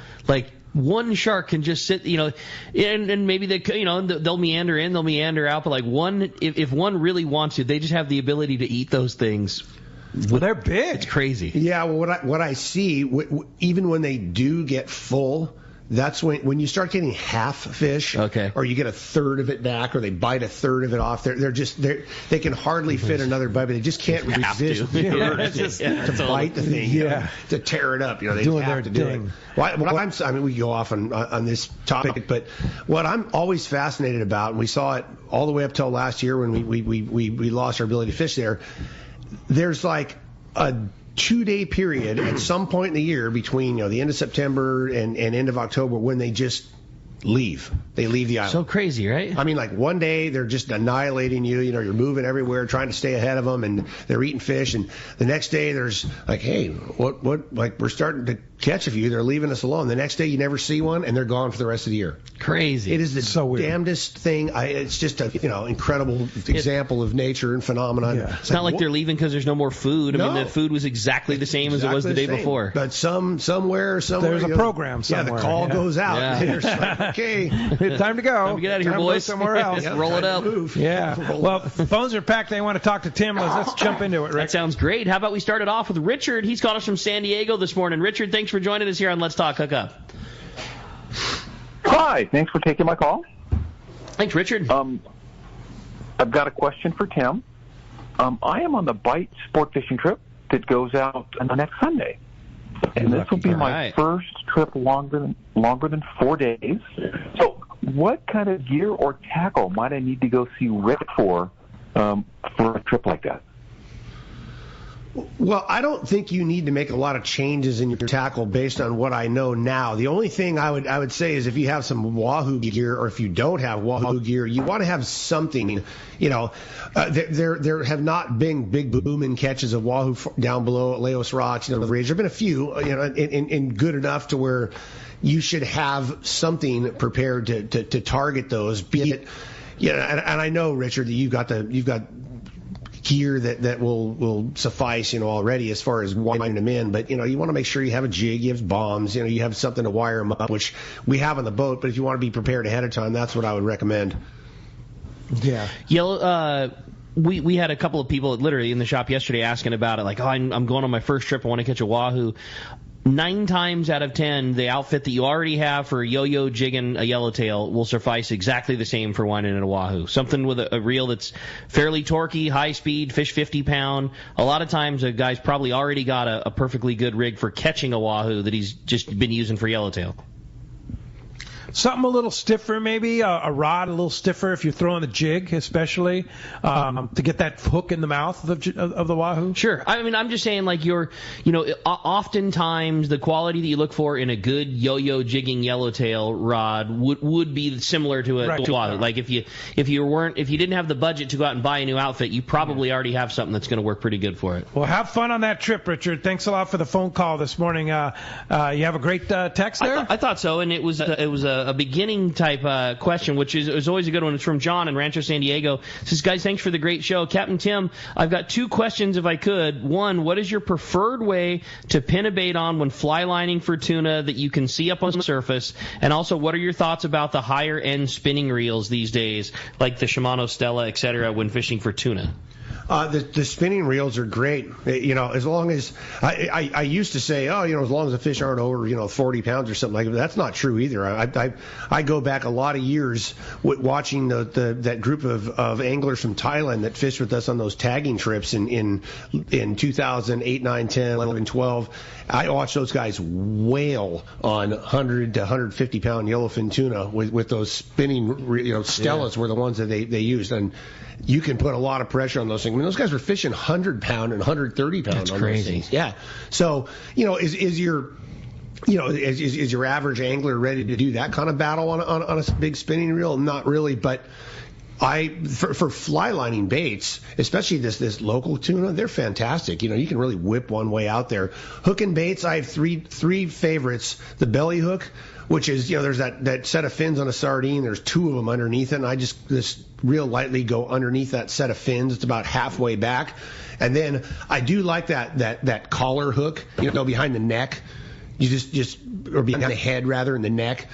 One shark can just sit, and maybe they'll meander in, they'll meander out, but if one really wants to, they just have the ability to eat those things. Well, they're big. It's crazy. Yeah, well, what I see, even when they do get full, that's when you start getting half fish, or you get a third of it back, or they bite a third of it off. They can hardly fit another bite, but they just can't resist to bite the thing, to tear it up. They doing have to do it. I mean, we go off on this topic, but what I'm always fascinated about, and we saw it all the way up till last year when we lost our ability to fish there. There's like a 2-day period at some point in the year between the end of September and end of October when they just leave. They leave the island. So crazy, right? I mean, one day they're just annihilating you. You're moving everywhere, trying to stay ahead of them, and they're eating fish. And the next day there's hey, what? We're starting to catch a few. They're leaving us alone. The next day you never see one, and they're gone for the rest of the year. Crazy. It is the damnedest thing. It's just a incredible example of nature and phenomenon. Yeah. It's not like they're leaving because there's no more food. I mean, the food was exactly the same as it was the day before. But somewhere there's a program somewhere. Yeah, the call goes out. Yeah. Okay, time to go. Time to get out of here, boys. Somewhere else. Roll it up. Yeah. Well, phones are packed. They want to talk to Tim. Let's jump into it, Rick. That sounds great. How about we start it off with Richard? He's called us from San Diego this morning. Richard, thanks for joining us here on Let's Talk Hookup. Hi. Thanks for taking my call. Thanks, Richard. I've got a question for Tim. I am on the Bite sport fishing trip that goes out on the next Sunday. And this will be my first trip longer than 4 days. So what kind of gear or tackle might I need to go see Rick for a trip like that? Well, I don't think you need to make a lot of changes in your tackle based on what I know now. The only thing I would say is if you have some wahoo gear, or if you don't have wahoo gear, you want to have something. There have not been big booming catches of wahoo down below at Laos Rocks. The ridge. There've been a few, and good enough to where you should have something prepared to target those. Be it, and I know, Richard, that you've got gear that will suffice, already as far as winding them in. But, you want to make sure you have a jig, you have bombs, you have something to wire them up, which we have on the boat. But if you want to be prepared ahead of time, that's what I would recommend. Yeah. We had a couple of people literally in the shop yesterday asking about it, I'm going on my first trip, I want to catch a wahoo. 9 times out of 10, the outfit that you already have for a yo-yo jig and a yellowtail will suffice exactly the same for winding at a wahoo. Something with a reel that's fairly torquey, high speed, fish 50 pound. A lot of times a guy's probably already got a perfectly good rig for catching a wahoo that he's just been using for yellowtail. Something a little stiffer, maybe a rod a little stiffer if you're throwing the jig, especially to get that hook in the mouth of the wahoo. Sure. I mean, I'm just saying, like, oftentimes the quality that you look for in a good yo-yo jigging yellowtail rod would be similar to a wahoo. Like if you didn't have the budget to go out and buy a new outfit, you probably already have something that's going to work pretty good for it. Well, have fun on that trip, Richard. Thanks a lot for the phone call this morning. You have a great text there. I thought so, and it was a beginning type question, which is always a good one. It's from John in Rancho San Diego. It says, guys, thanks for the great show. Captain Tim, I've got 2 questions if I could. One, what is your preferred way to pin a bait on when fly lining for tuna that you can see up on the surface? And also, what are your thoughts about the higher end spinning reels these days, like the Shimano Stella, etc., when fishing for tuna? The spinning reels are great. As long as I used to say, as long as the fish aren't over, 40 pounds or something like that. That's not true either. I go back a lot of years watching that group of anglers from Thailand that fished with us on those tagging trips in 2008, 9, 10, 11, 12. I watched those guys whale on 100 to 150 pound yellowfin tuna with those spinning, Stellas were the ones that they used. And you can put a lot of pressure on those things. I mean, those guys were fishing 100 pound and 130 pound That's on crazy. those things. Yeah. So, is your average angler ready to do that kind of battle on a big spinning reel? Not really, but for fly lining baits, especially this local tuna, they're fantastic. You can really whip one way out there. Hooking baits, I have three favorites. The belly hook, which is, there's that set of fins on a sardine. There's 2 of them underneath it, and I just real lightly go underneath that set of fins. It's about halfway back. And then I do like that collar hook, behind the neck. You just or behind the head rather, in the neck,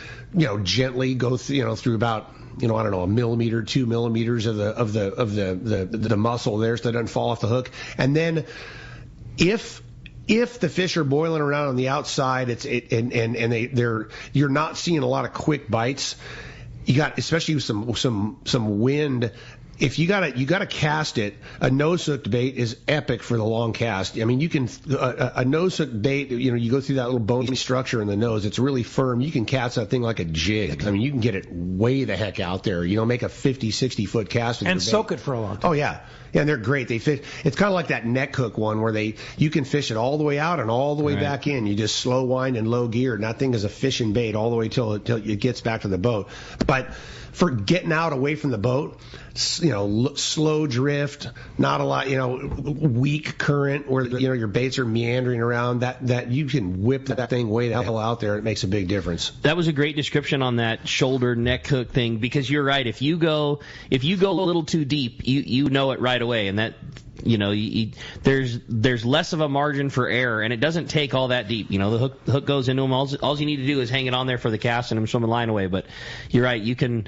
gently go through about, I don't know, 1 millimeter, 2 millimeters of the muscle there, so it doesn't fall off the hook. And then if the fish are boiling around on the outside, you're not seeing a lot of quick bites. You got, especially with some wind. If you gotta cast it, a nose hooked bait is epic for the long cast. I mean, you can a nose hooked bait. You go through that little bony structure in the nose. It's really firm. You can cast that thing like a jig. I mean, you can get it way the heck out there. Make a 50, 60 foot cast with and your bait. soak it for a long time. Oh yeah. Yeah, and they're great. They fit. It's kind of like that neck hook one where you can fish it all the way out and all the way back in. You just slow wind and low gear, and that thing is a fishing bait all the way till it gets back to the boat. But for getting out away from the boat, slow drift, not a lot, weak current where your baits are meandering around, that you can whip that thing way the hell out there. It makes a big difference. That was a great description on that shoulder neck hook thing, because you're right. If you go a little too deep, you know it right away, and that there's less of a margin for error, and it doesn't take all that deep. The hook goes into them. All you need to do is hang it on there for the cast, and I'm swimming line away. But you're right. You can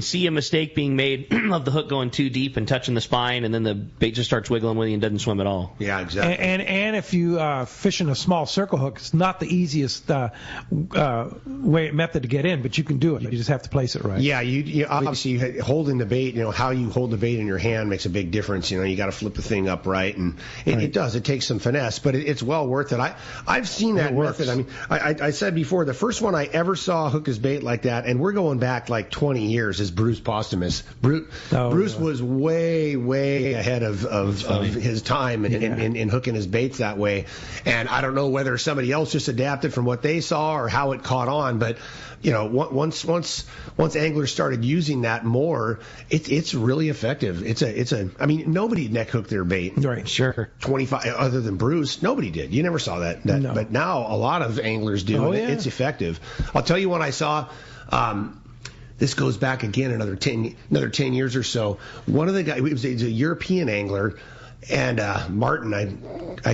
see a mistake being made of the hook going too deep and touching the spine, and then the bait just starts wiggling with you and doesn't swim at all. Yeah, exactly. And if you fishing a small circle hook, it's not the easiest method to get in, but you can do it. You just have to place it right. Yeah, you obviously holding the bait. How you hold the bait in your hand makes a big difference. You got to flip the thing upright, and it does. It takes some finesse, but it's well worth it. I've seen that method. I mean, I said before, the first one I ever saw hook his bait like that, and we're going back like 20 years, is Bruce Postumus. Bruce was way ahead of his time in hooking his baits that way, and I don't know whether somebody else just adapted from what they saw or how it caught on, but once anglers started using that more, it's really effective. I mean, nobody neck hooked their bait. Right, sure. 25 other than Bruce, nobody did. You never saw that. No. But now a lot of anglers do. It's effective. I'll tell you when I saw. This goes back again another 10 years or so. One of the guys, he was a European angler. And Martin, I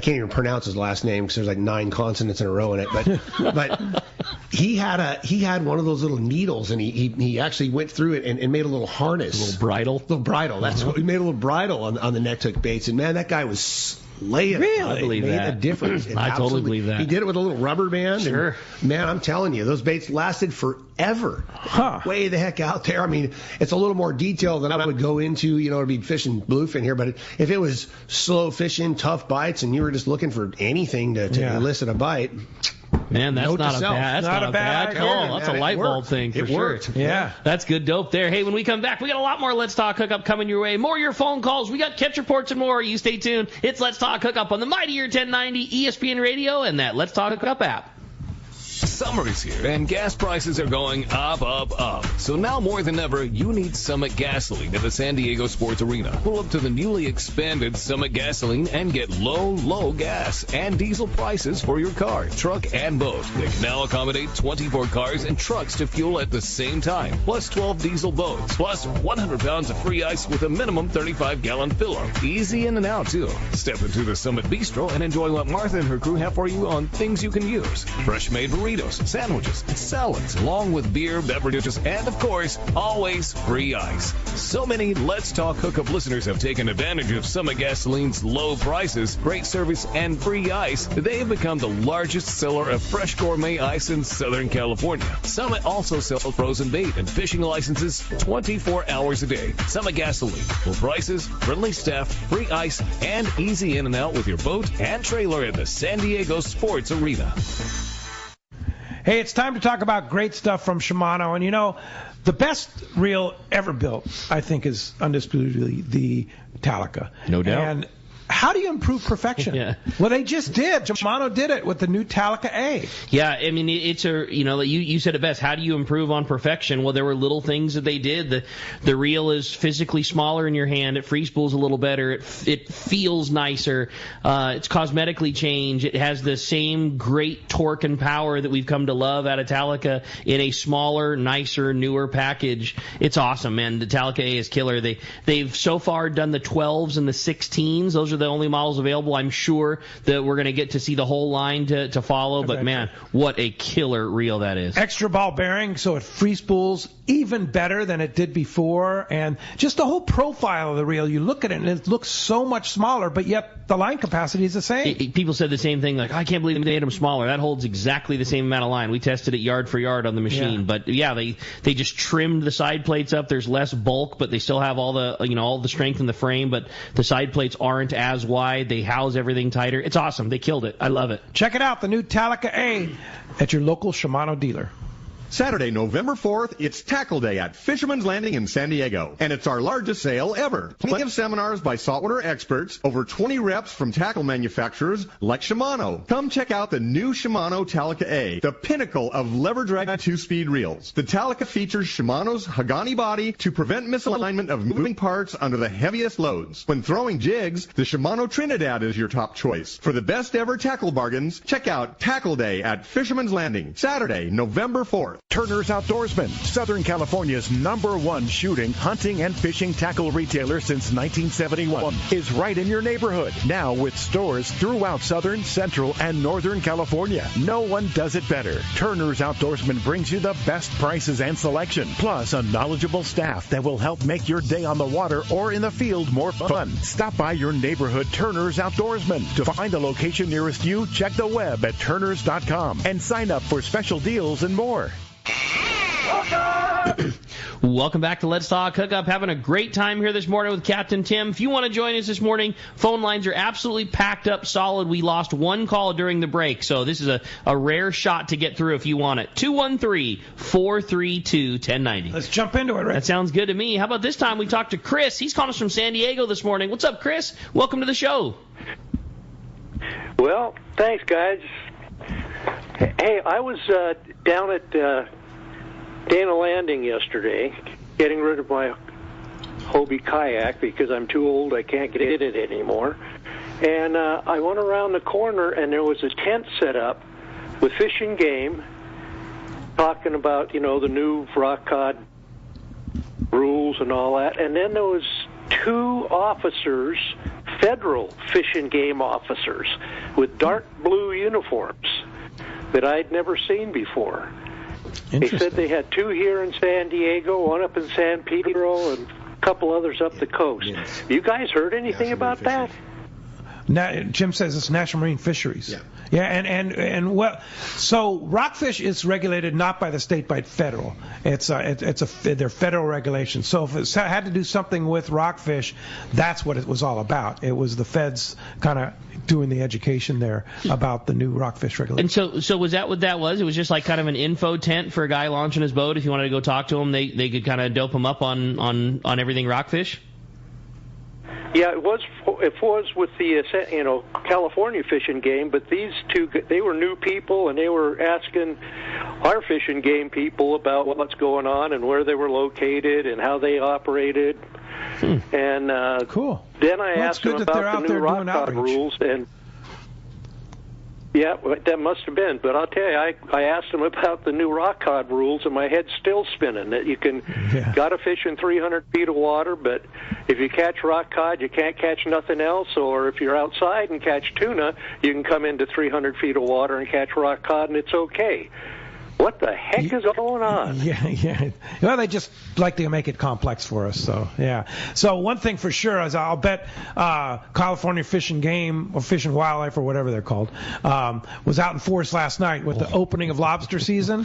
can't even pronounce his last name because there's like 9 consonants in a row in it. But he had one of those little needles, and he actually went through it and made a little harness, a little bridle. That's what he made, a little bridle on the neck hook baits. And man, that guy was play it. Really? I believe made that. a difference. I totally believe that. He did it with a little rubber band. Sure. And, man, I'm telling you, those baits lasted forever. Huh. Way the heck out there. I mean, it's a little more detailed than I would go into, to be fishing bluefin here. But if it was slow fishing, tough bites, and you were just looking for anything to elicit a bite, man, that's not a bad call. That's a light bulb thing for sure. Worked. Yeah. That's good dope there. Hey, when we come back, we got a lot more Let's Talk Hookup coming your way. More of your phone calls. We got catch reports and more. You stay tuned. It's Let's Talk Hookup on the Mightier 1090 ESPN Radio and that Let's Talk Hookup app. Summer is here, and gas prices are going up, up, up. So now more than ever, you need Summit Gasoline at the San Diego Sports Arena. Pull up to the newly expanded Summit Gasoline and get low gas and diesel prices for your car, truck, and boat. They can now accommodate 24 cars and trucks to fuel at the same time, plus 12 diesel boats, plus 100 pounds of free ice with a minimum 35-gallon fill-up. Easy in and out, too. Step into the Summit Bistro and enjoy what Martha and her crew have for you on things you can use. Fresh-made burritos, sandwiches, salads, along with beer, beverages, and, of course, always free ice. So many Let's Talk Hookup listeners have taken advantage of Summit Gasoline's low prices, great service, and free ice. They have become the largest seller of fresh gourmet ice in Southern California. Summit also sells frozen bait and fishing licenses 24 hours a day. Summit Gasoline. Low prices, friendly staff, free ice, and easy in and out with your boat and trailer at the San Diego Sports Arena. Hey, it's time to talk about great stuff from Shimano. And, the best reel ever built, I think, is undisputedly the Talica. No doubt. And how do you improve perfection? Yeah. Well, they just did. Shimano did it with the new Talica A. Yeah, I mean, it's you said it best. How do you improve on perfection? Well, there were little things that they did. The reel is physically smaller in your hand. It free spools a little better. It feels nicer. It's cosmetically changed. It has the same great torque and power that we've come to love out of Talica in a smaller, nicer, newer package. It's awesome, man. The Talica A is killer. They've so far done the 12s and the 16s. Those are the only models available. I'm sure that we're going to get to see the whole line to follow, but man, what a killer reel that is. Extra ball bearing, so it free spools even better than it did before, and just the whole profile of the reel, you look at it and it looks so much smaller, but yet the line capacity is the same. People said the same thing, like, I can't believe they made them smaller. That holds exactly the same amount of line. We tested it yard for yard on the machine, but yeah, they just trimmed the side plates up. There's less bulk, but they still have all the strength in the frame, but the side plates aren't as wide. They house everything tighter. It's awesome. They killed it. I love it. Check it out, the new Talica A at your local Shimano dealer. Saturday, November 4th, it's Tackle Day at Fisherman's Landing in San Diego, and it's our largest sale ever. Plenty of seminars by saltwater experts, over 20 reps from tackle manufacturers like Shimano. Come check out the new Shimano Talica A, the pinnacle of lever drag 2-speed reels. The Talica features Shimano's Hagani body to prevent misalignment of moving parts under the heaviest loads. When throwing jigs, the Shimano Trinidad is your top choice. For the best ever tackle bargains, check out Tackle Day at Fisherman's Landing, Saturday, November 4th. Turner's Outdoorsman, Southern California's #1 shooting, hunting, and fishing tackle retailer since 1971, is right in your neighborhood. Now with stores throughout Southern, Central, and Northern California. No one does it better. Turner's Outdoorsman brings you the best prices and selection, plus a knowledgeable staff that will help make your day on the water or in the field more fun. Stop by your neighborhood Turner's Outdoorsman. To find a location nearest you, check the web at turners.com and sign up for special deals and more. Welcome back to Let's Talk Hookup. Having a great time here this morning with Captain Tim. If you want to join us this morning, phone lines are absolutely packed up solid. We lost one call during the break, so this is a rare shot to get through if you want it. 213-432-1090. Let's jump into it, Rick. That sounds good to me. How about this time we talk to Chris? He's calling us from San Diego this morning. What's up, Chris? Welcome to the show. Well, thanks, guys. Hey, I was down at Dana Landing yesterday, getting rid of my Hobie kayak because I'm too old, I can't get in it anymore. And I went around the corner, and there was a tent set up with Fish and Game, talking about, the new rock cod rules and all that. And then there was two officers, federal Fish and Game officers, with dark blue uniforms that I'd never seen before. They said they had two here in San Diego, one up in San Pedro, and a couple others up the coast. You guys heard anything about that? Jim says it's National Marine Fisheries. Yeah, and well, so rockfish is regulated not by the state, but federal. They're federal regulations. So if it had to do something with rockfish, that's what it was all about. It was the feds kind of doing the education there about the new rockfish regulation. And so was that what that was? It was just like kind of an info tent for a guy launching his boat. If you wanted to go talk to him, they could kind of dope him up on everything rockfish. Yeah, it was with the California fishing game, but these two, they were new people, and they were asking our fishing game people about what's going on and where they were located and how they operated. And cool. Then I asked them about the new rock cod rules, and yeah, that must have been. But I'll tell you, I asked them about the new rock cod rules, and my head's still spinning. That you got to fish in 300 feet of water, but if you catch rock cod, you can't catch nothing else. Or if you're outside and catch tuna, you can come into 300 feet of water and catch rock cod, and it's okay. What the heck is going on? Yeah. Well, they just like to make it complex for us. So, yeah. So one thing for sure is I'll bet California Fish and Game or Fish and Wildlife or whatever they're called was out in force last night with the opening of lobster season.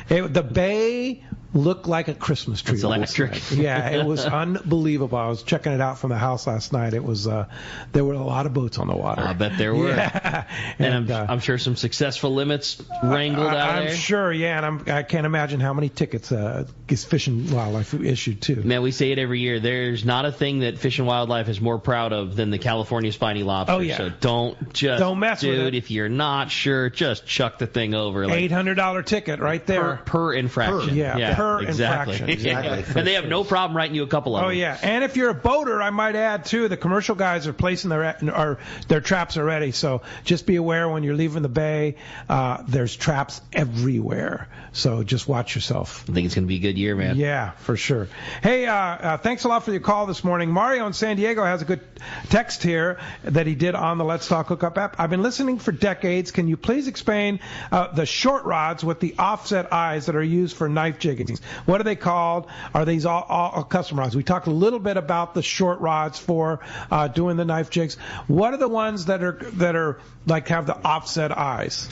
The bay looked like a Christmas tree. It's electric. Yeah, it was unbelievable. I was checking it out from the house last night. It was there were a lot of boats on the water. I bet there were. Yeah. And I'm sure some successful limits wrangled out of there. I'm sure, yeah, and I can't imagine how many tickets Fish and Wildlife issued too. Man, we say it every year. There's not a thing that Fish and Wildlife is more proud of than the California spiny lobster. Oh yeah. So don't mess with it. If you're not sure, just chuck the thing over. Like $800 ticket right there per infraction. Per infraction. Exactly. And they have no problem writing you a couple of them. Oh yeah. And if you're a boater, I might add too, the commercial guys are placing their traps already. So just be aware when you're leaving the bay, there's traps everywhere. So just watch yourself. I think it's going to be a good year, man. Yeah, for sure. Hey, thanks a lot for your call this morning. Mario in San Diego has a good text here that he did on the Let's Talk Hookup app. I've been listening for decades. Can you please explain the short rods with the offset eyes that are used for knife jigging? What are they called? Are these all custom rods? We talked a little bit about the short rods for doing the knife jigs. What are the ones that are like have the offset eyes?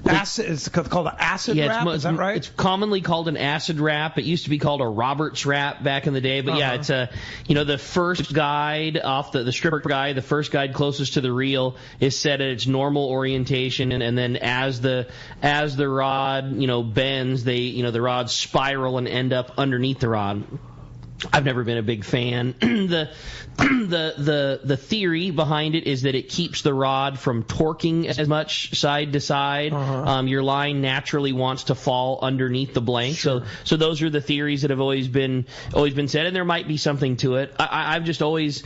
It's called an acid wrap. Is that right? It's commonly called an acid wrap. It used to be called a Roberts wrap back in the day. But yeah, it's the first guide off the stripper guide, the first guide closest to the reel is set at its normal orientation, and then as the rod bends, the rods spiral and end up underneath the rod. I've never been a big fan. The theory behind it is that it keeps the rod from torquing as much side to side. Your line naturally wants to fall underneath the blank. Sure. So those are the theories that have always been said, and there might be something to it. I've just always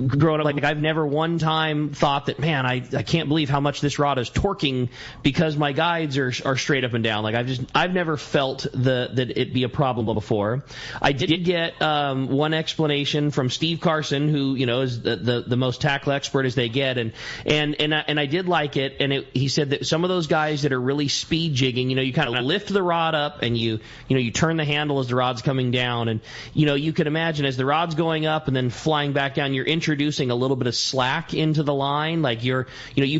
grown up like I've never one time thought that, man, I can't believe how much this rod is torquing because my guides are straight up and down. Like I've never felt that it be a problem before. I did get one explanation from Steve Carson, who is the most tackle expert as they get, and I did like it. And he said that some of those guys that are really speed jigging, you kind of lift the rod up and you turn the handle as the rod's coming down, and you can imagine as the rod's going up and then flying back down, you're introducing a little bit of slack into the line, like you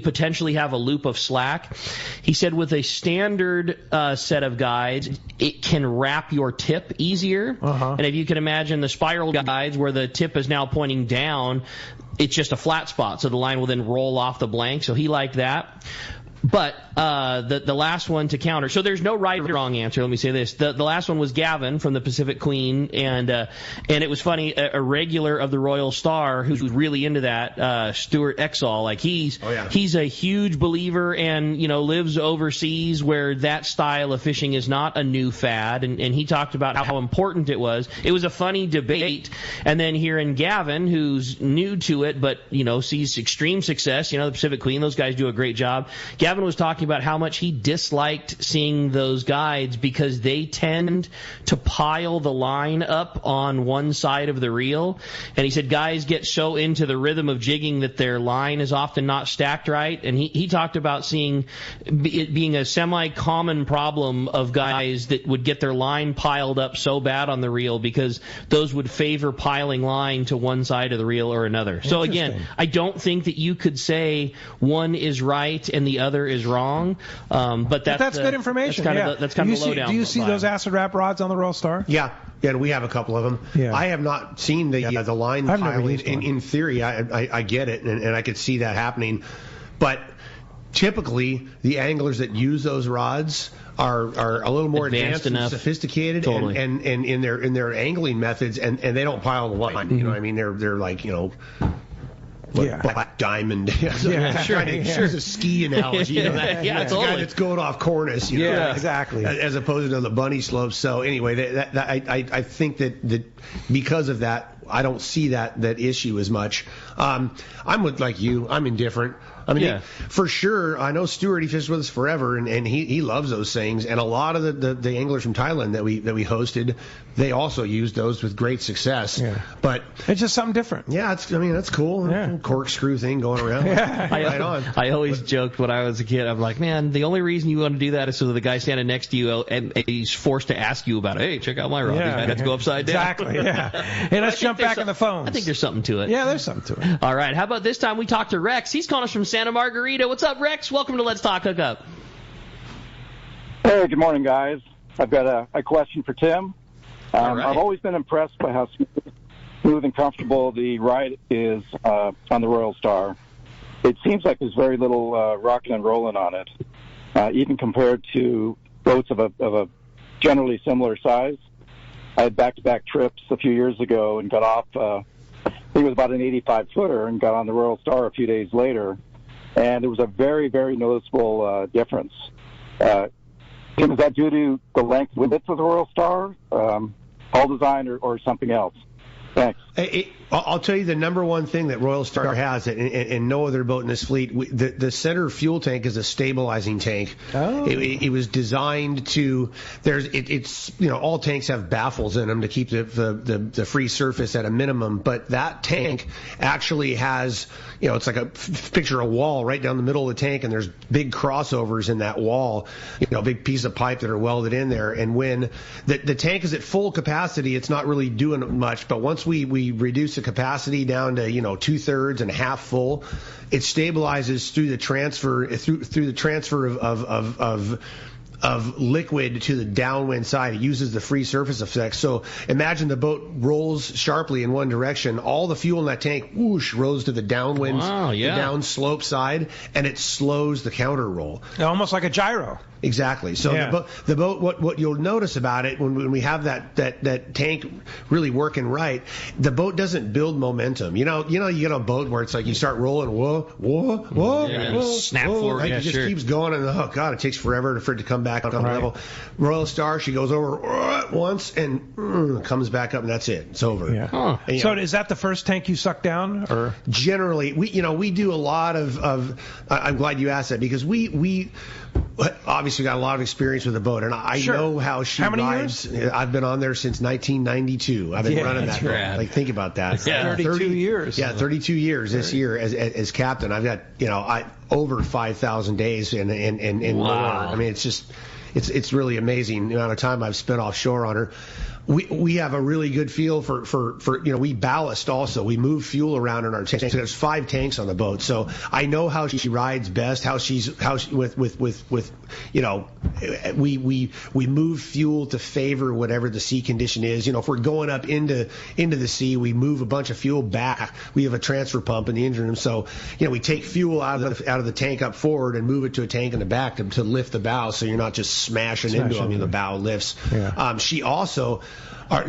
potentially have a loop of slack. He said with a standard set of guides, it can wrap your tip easier, and if you can imagine the spiral guides where the tip is now pointing down, it's just a flat spot, so the line will then roll off the blank. So he liked that. But the last one to counter, so there's no right or wrong answer. Let me say this: the last one was Gavin from the Pacific Queen, and it was funny. A regular of the Royal Star who's really into that, Stuart Exall, like he's a huge believer and lives overseas where that style of fishing is not a new fad, and he talked about how important it was. It was a funny debate, and then hearing Gavin, who's new to it but sees extreme success. The Pacific Queen, those guys do a great job. Gavin Kevin was talking about how much he disliked seeing those guides because they tend to pile the line up on one side of the reel. And he said guys get so into the rhythm of jigging that their line is often not stacked right. And he talked about seeing it being a semi-common problem of guys that would get their line piled up so bad on the reel because those would favor piling line to one side of the reel or another. So again, I don't think that you could say one is right and the other is wrong. But that's good information. That's kind of the lowdown. Do you see those acid wrap rods on the Royal Star? Yeah, we have a couple of them. Yeah. I have not seen the line piling. In theory, I get it, and I could see that happening. But typically, the anglers that use those rods are a little more advanced and sophisticated, and in their angling methods, and they don't pile the line. Mm-hmm. You know what I mean? They're like, black diamond. Sure. Use a ski analogy. You know, that guy that's going off cornice. You know, exactly. As opposed to the bunny slopes. So anyway, I think that because of that, I don't see that issue as much. I'm like you. I'm indifferent. I mean, for sure, I know Stuart, he fished with us forever, and he loves those things. And a lot of the anglers from Thailand that we hosted, they also used those with great success. Yeah. But it's just something different. Yeah, that's cool. Yeah. Corkscrew thing going around. Right on. I always joked when I was a kid, I'm like, man, the only reason you want to do that is so that the guy standing next to you and he's forced to ask you about it. Hey, check out my rod. I had to go upside down. Exactly. Yeah. Hey, let's jump back in the phones. I think there's something to it. Yeah, there's something to it. All right. How about this time we talk to Rex? He's calling us from Santa Margarita. What's up, Rex? Welcome to Let's Talk Hookup. Hey, good morning, guys. I've got a question for Tim. All right. I've always been impressed by how smooth and comfortable the ride is on the Royal Star. It seems like there's very little rocking and rolling on it, even compared to boats of a generally similar size. I had back-to-back trips a few years ago and got off, I think it was about an 85-footer, and got on the Royal Star a few days later. And there was a very, very noticeable difference. Tim, is that due to the length width of the Royal Star, hull design, or something else? Thanks. I'll tell you the number one thing that Royal Star has, and no other boat in this fleet, the center fuel tank is a stabilizing tank. Oh. It was designed to, all tanks have baffles in them to keep the free surface at a minimum, but that tank actually has, it's like picture a wall right down the middle of the tank, and there's big crossovers in that wall, a big piece of pipe that are welded in there. And when the tank is at full capacity, it's not really doing much, but once we reduce the capacity down to 2/3 and half full, it stabilizes through the transfer of liquid to the downwind side. It uses the free surface effect. So imagine the boat rolls sharply in one direction. All the fuel in that tank, whoosh, rolls to the downwind, the downslope side, and it slows the counter roll. Almost like a gyro. Exactly. So the boat, what you'll notice about it when we have that tank really working right, the boat doesn't build momentum. You get on a boat where it's like you start rolling, whoa, snap forward. Right? It just keeps going, and oh god, it takes forever for it to come back on the level. Royal Star, she goes over once and comes back up, and that's it. It's over. Yeah. Huh. And, so is that the first tank you suck down, or generally we do a lot of. I'm glad you asked that, because we obviously got a lot of experience with the boat, and I know how she rides. Years? I've been on there since 1992. I've been running that boat. Like, think about that. Yeah, 32 years. Yeah, 32 years this year as captain. I've got over 5,000 days and more. I mean, it's really amazing the amount of time I've spent offshore on her. We have a really good feel for we ballast also. We move fuel around in our tanks. There's 5 tanks on the boat, so I know how she rides best. We move fuel to favor whatever the sea condition is. If we're going up into the sea, we move a bunch of fuel back. We have a transfer pump in the engine room, so we take fuel out of the tank up forward and move it to a tank in the back to lift the bow, so you're not just smashing into them. The bow lifts. Yeah. She also.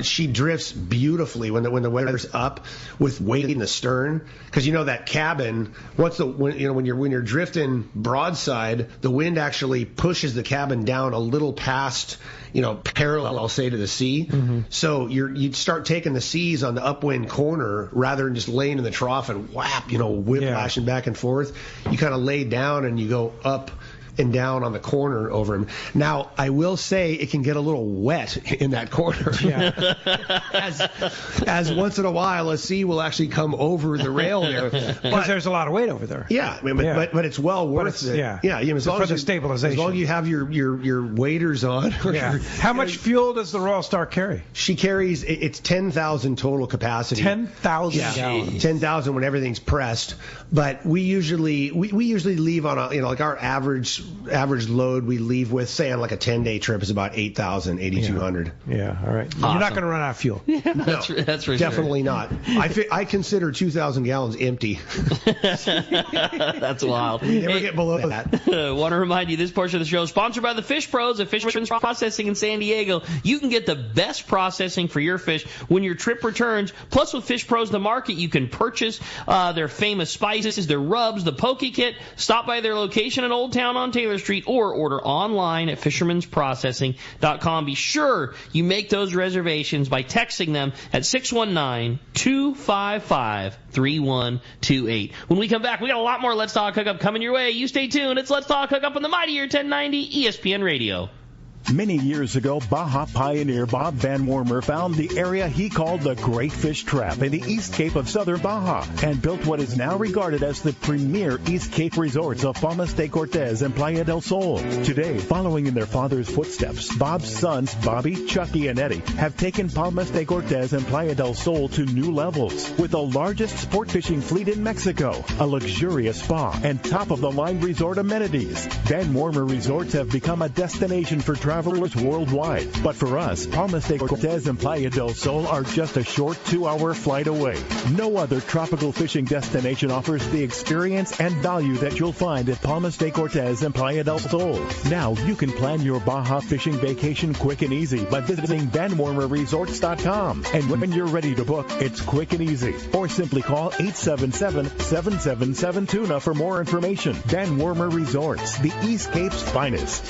She drifts beautifully when the weather's up with weight in the stern, because that cabin. When you're drifting broadside, the wind actually pushes the cabin down a little past parallel, I'll say, to the sea. Mm-hmm. So you'd start taking the seas on the upwind corner rather than just laying in the trough and whiplashing back and forth. You kind of lay down and you go up and down on the corner over him. Now, I will say it can get a little wet in that corner. Yeah. as once in a while a sea will actually come over the rail there. Because there's a lot of weight over there. Yeah, but it's well worth it. Yeah, as long for as the stabilization. As long as you have your waders on. Yeah. How much fuel does the Royal Star carry? She carries, it's 10,000 total capacity. 10,000 gallons. 10,000 when everything's pressed. But we usually leave on like our average load we leave with, say on like a 10-day trip is about 8,000, 8,200. Yeah, all right. Awesome. You're not going to run out of fuel. That's for definitely not. I consider 2,000 gallons empty. That's wild. We never get below that. Want to remind you, this portion of the show is sponsored by the Fish Pros of Fisherman's Processing in San Diego. You can get the best processing for your fish when your trip returns. Plus, with Fish Pros, the market, you can purchase their famous spices, their rubs, the poke kit. Stop by their location in Old Town on Taylor Street or order online at fishermansprocessing.com. Be sure you make those reservations by texting them at 619-255-3128. When we come back, we got a lot more Let's Talk Hookup coming your way. You stay tuned. It's Let's Talk Hookup on the mightier 1090 ESPN Radio. Many years ago, Baja pioneer Bob Van Wormer found the area he called the Great Fish Trap in the East Cape of southern Baja and built what is now regarded as the premier East Cape resorts of Palmas de Cortez and Playa del Sol. Today, following in their father's footsteps, Bob's sons, Bobby, Chucky, and Eddie, have taken Palmas de Cortez and Playa del Sol to new levels with the largest sport fishing fleet in Mexico, a luxurious spa, and top-of-the-line resort amenities. Van Wormer Resorts have become a destination for travelers worldwide. But for us, Palmas de Cortez and Playa del Sol are just a short 2-hour flight away. No other tropical fishing destination offers the experience and value that you'll find at Palmas de Cortez and Playa del Sol. Now you can plan your Baja fishing vacation quick and easy by visiting VanWormerResorts.com. And when you're ready to book, it's quick and easy. Or simply call 877-777-TUNA for more information. Van Wormer Resorts, the East Cape's finest.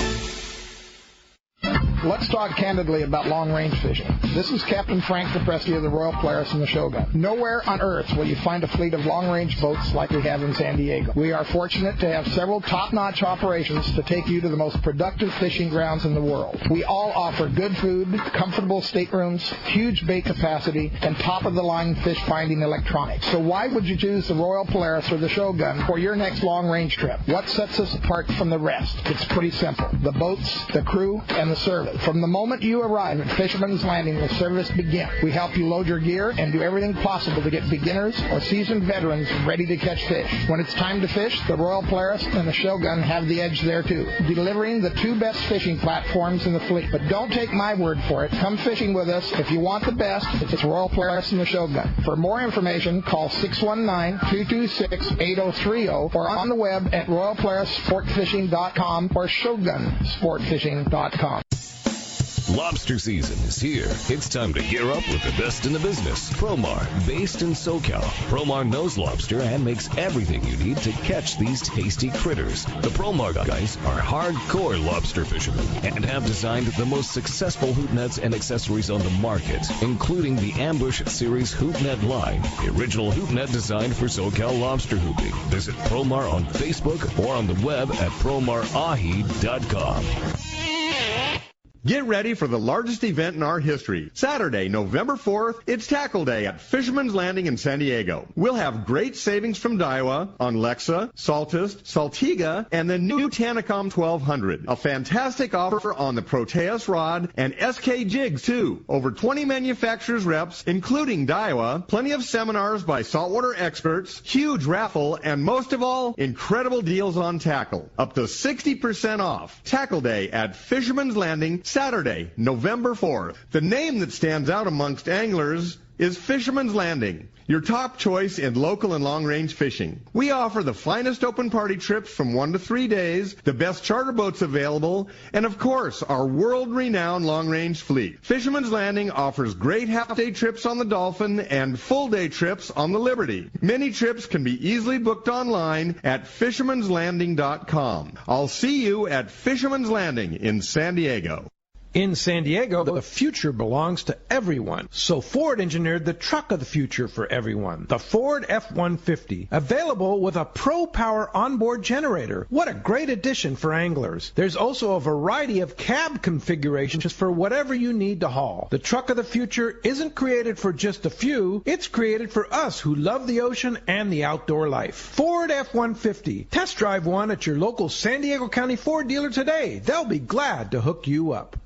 Let's talk candidly about long-range fishing. This is Captain Frank Depresti of the Royal Polaris and the Shogun. Nowhere on Earth will you find a fleet of long-range boats like we have in San Diego. We are fortunate to have several top-notch operations to take you to the most productive fishing grounds in the world. We all offer good food, comfortable staterooms, huge bait capacity, and top-of-the-line fish-finding electronics. So why would you choose the Royal Polaris or the Shogun for your next long-range trip? What sets us apart from the rest? It's pretty simple. The boats, the crew, and the service. From the moment you arrive at Fisherman's Landing, the service begins. We help you load your gear and do everything possible to get beginners or seasoned veterans ready to catch fish. When it's time to fish, the Royal Polaris and the Shogun have the edge there too, delivering the two best fishing platforms in the fleet. But don't take my word for it. Come fishing with us. If you want the best, it's Royal Polaris and the Shogun. For more information, call 619-226-8030 or on the web at RoyalPolarisSportFishing.com or ShogunSportFishing.com. Lobster season is here. It's time to gear up with the best in the business. Promar, based in SoCal. Promar knows lobster and makes everything you need to catch these tasty critters. The Promar guys are hardcore lobster fishermen and have designed the most successful hoop nets and accessories on the market, including the Ambush Series hoop net line, the original hoop net designed for SoCal lobster hooping. Visit Promar on Facebook or on the web at promarahi.com. Get ready for the largest event in our history. Saturday, November 4th, it's Tackle Day at Fisherman's Landing in San Diego. We'll have great savings from Daiwa on Lexa, Saltist, Saltiga, and the new Tanacom 1200. A fantastic offer on the Proteus rod and SK jigs, too. Over 20 manufacturers reps, including Daiwa, plenty of seminars by saltwater experts, huge raffle, and most of all, incredible deals on tackle. Up to 60% off. Tackle Day at Fisherman's Landing, Saturday, November 4th. The name that stands out amongst anglers is Fisherman's Landing, your top choice in local and long-range fishing. We offer the finest open party trips from 1 to 3 days, the best charter boats available, and of course, our world-renowned long-range fleet. Fisherman's Landing offers great half-day trips on the Dolphin and full-day trips on the Liberty. Many trips can be easily booked online at fishermanslanding.com. I'll see you at Fisherman's Landing in San Diego. In San Diego, the future belongs to everyone. So Ford engineered the truck of the future for everyone, the Ford F-150, available with a Pro Power onboard generator. What a great addition for anglers. There's also a variety of cab configurations for whatever you need to haul. The truck of the future isn't created for just a few. It's created for us who love the ocean and the outdoor life. Ford F-150. Test drive one at your local San Diego County Ford dealer today. They'll be glad to hook you up.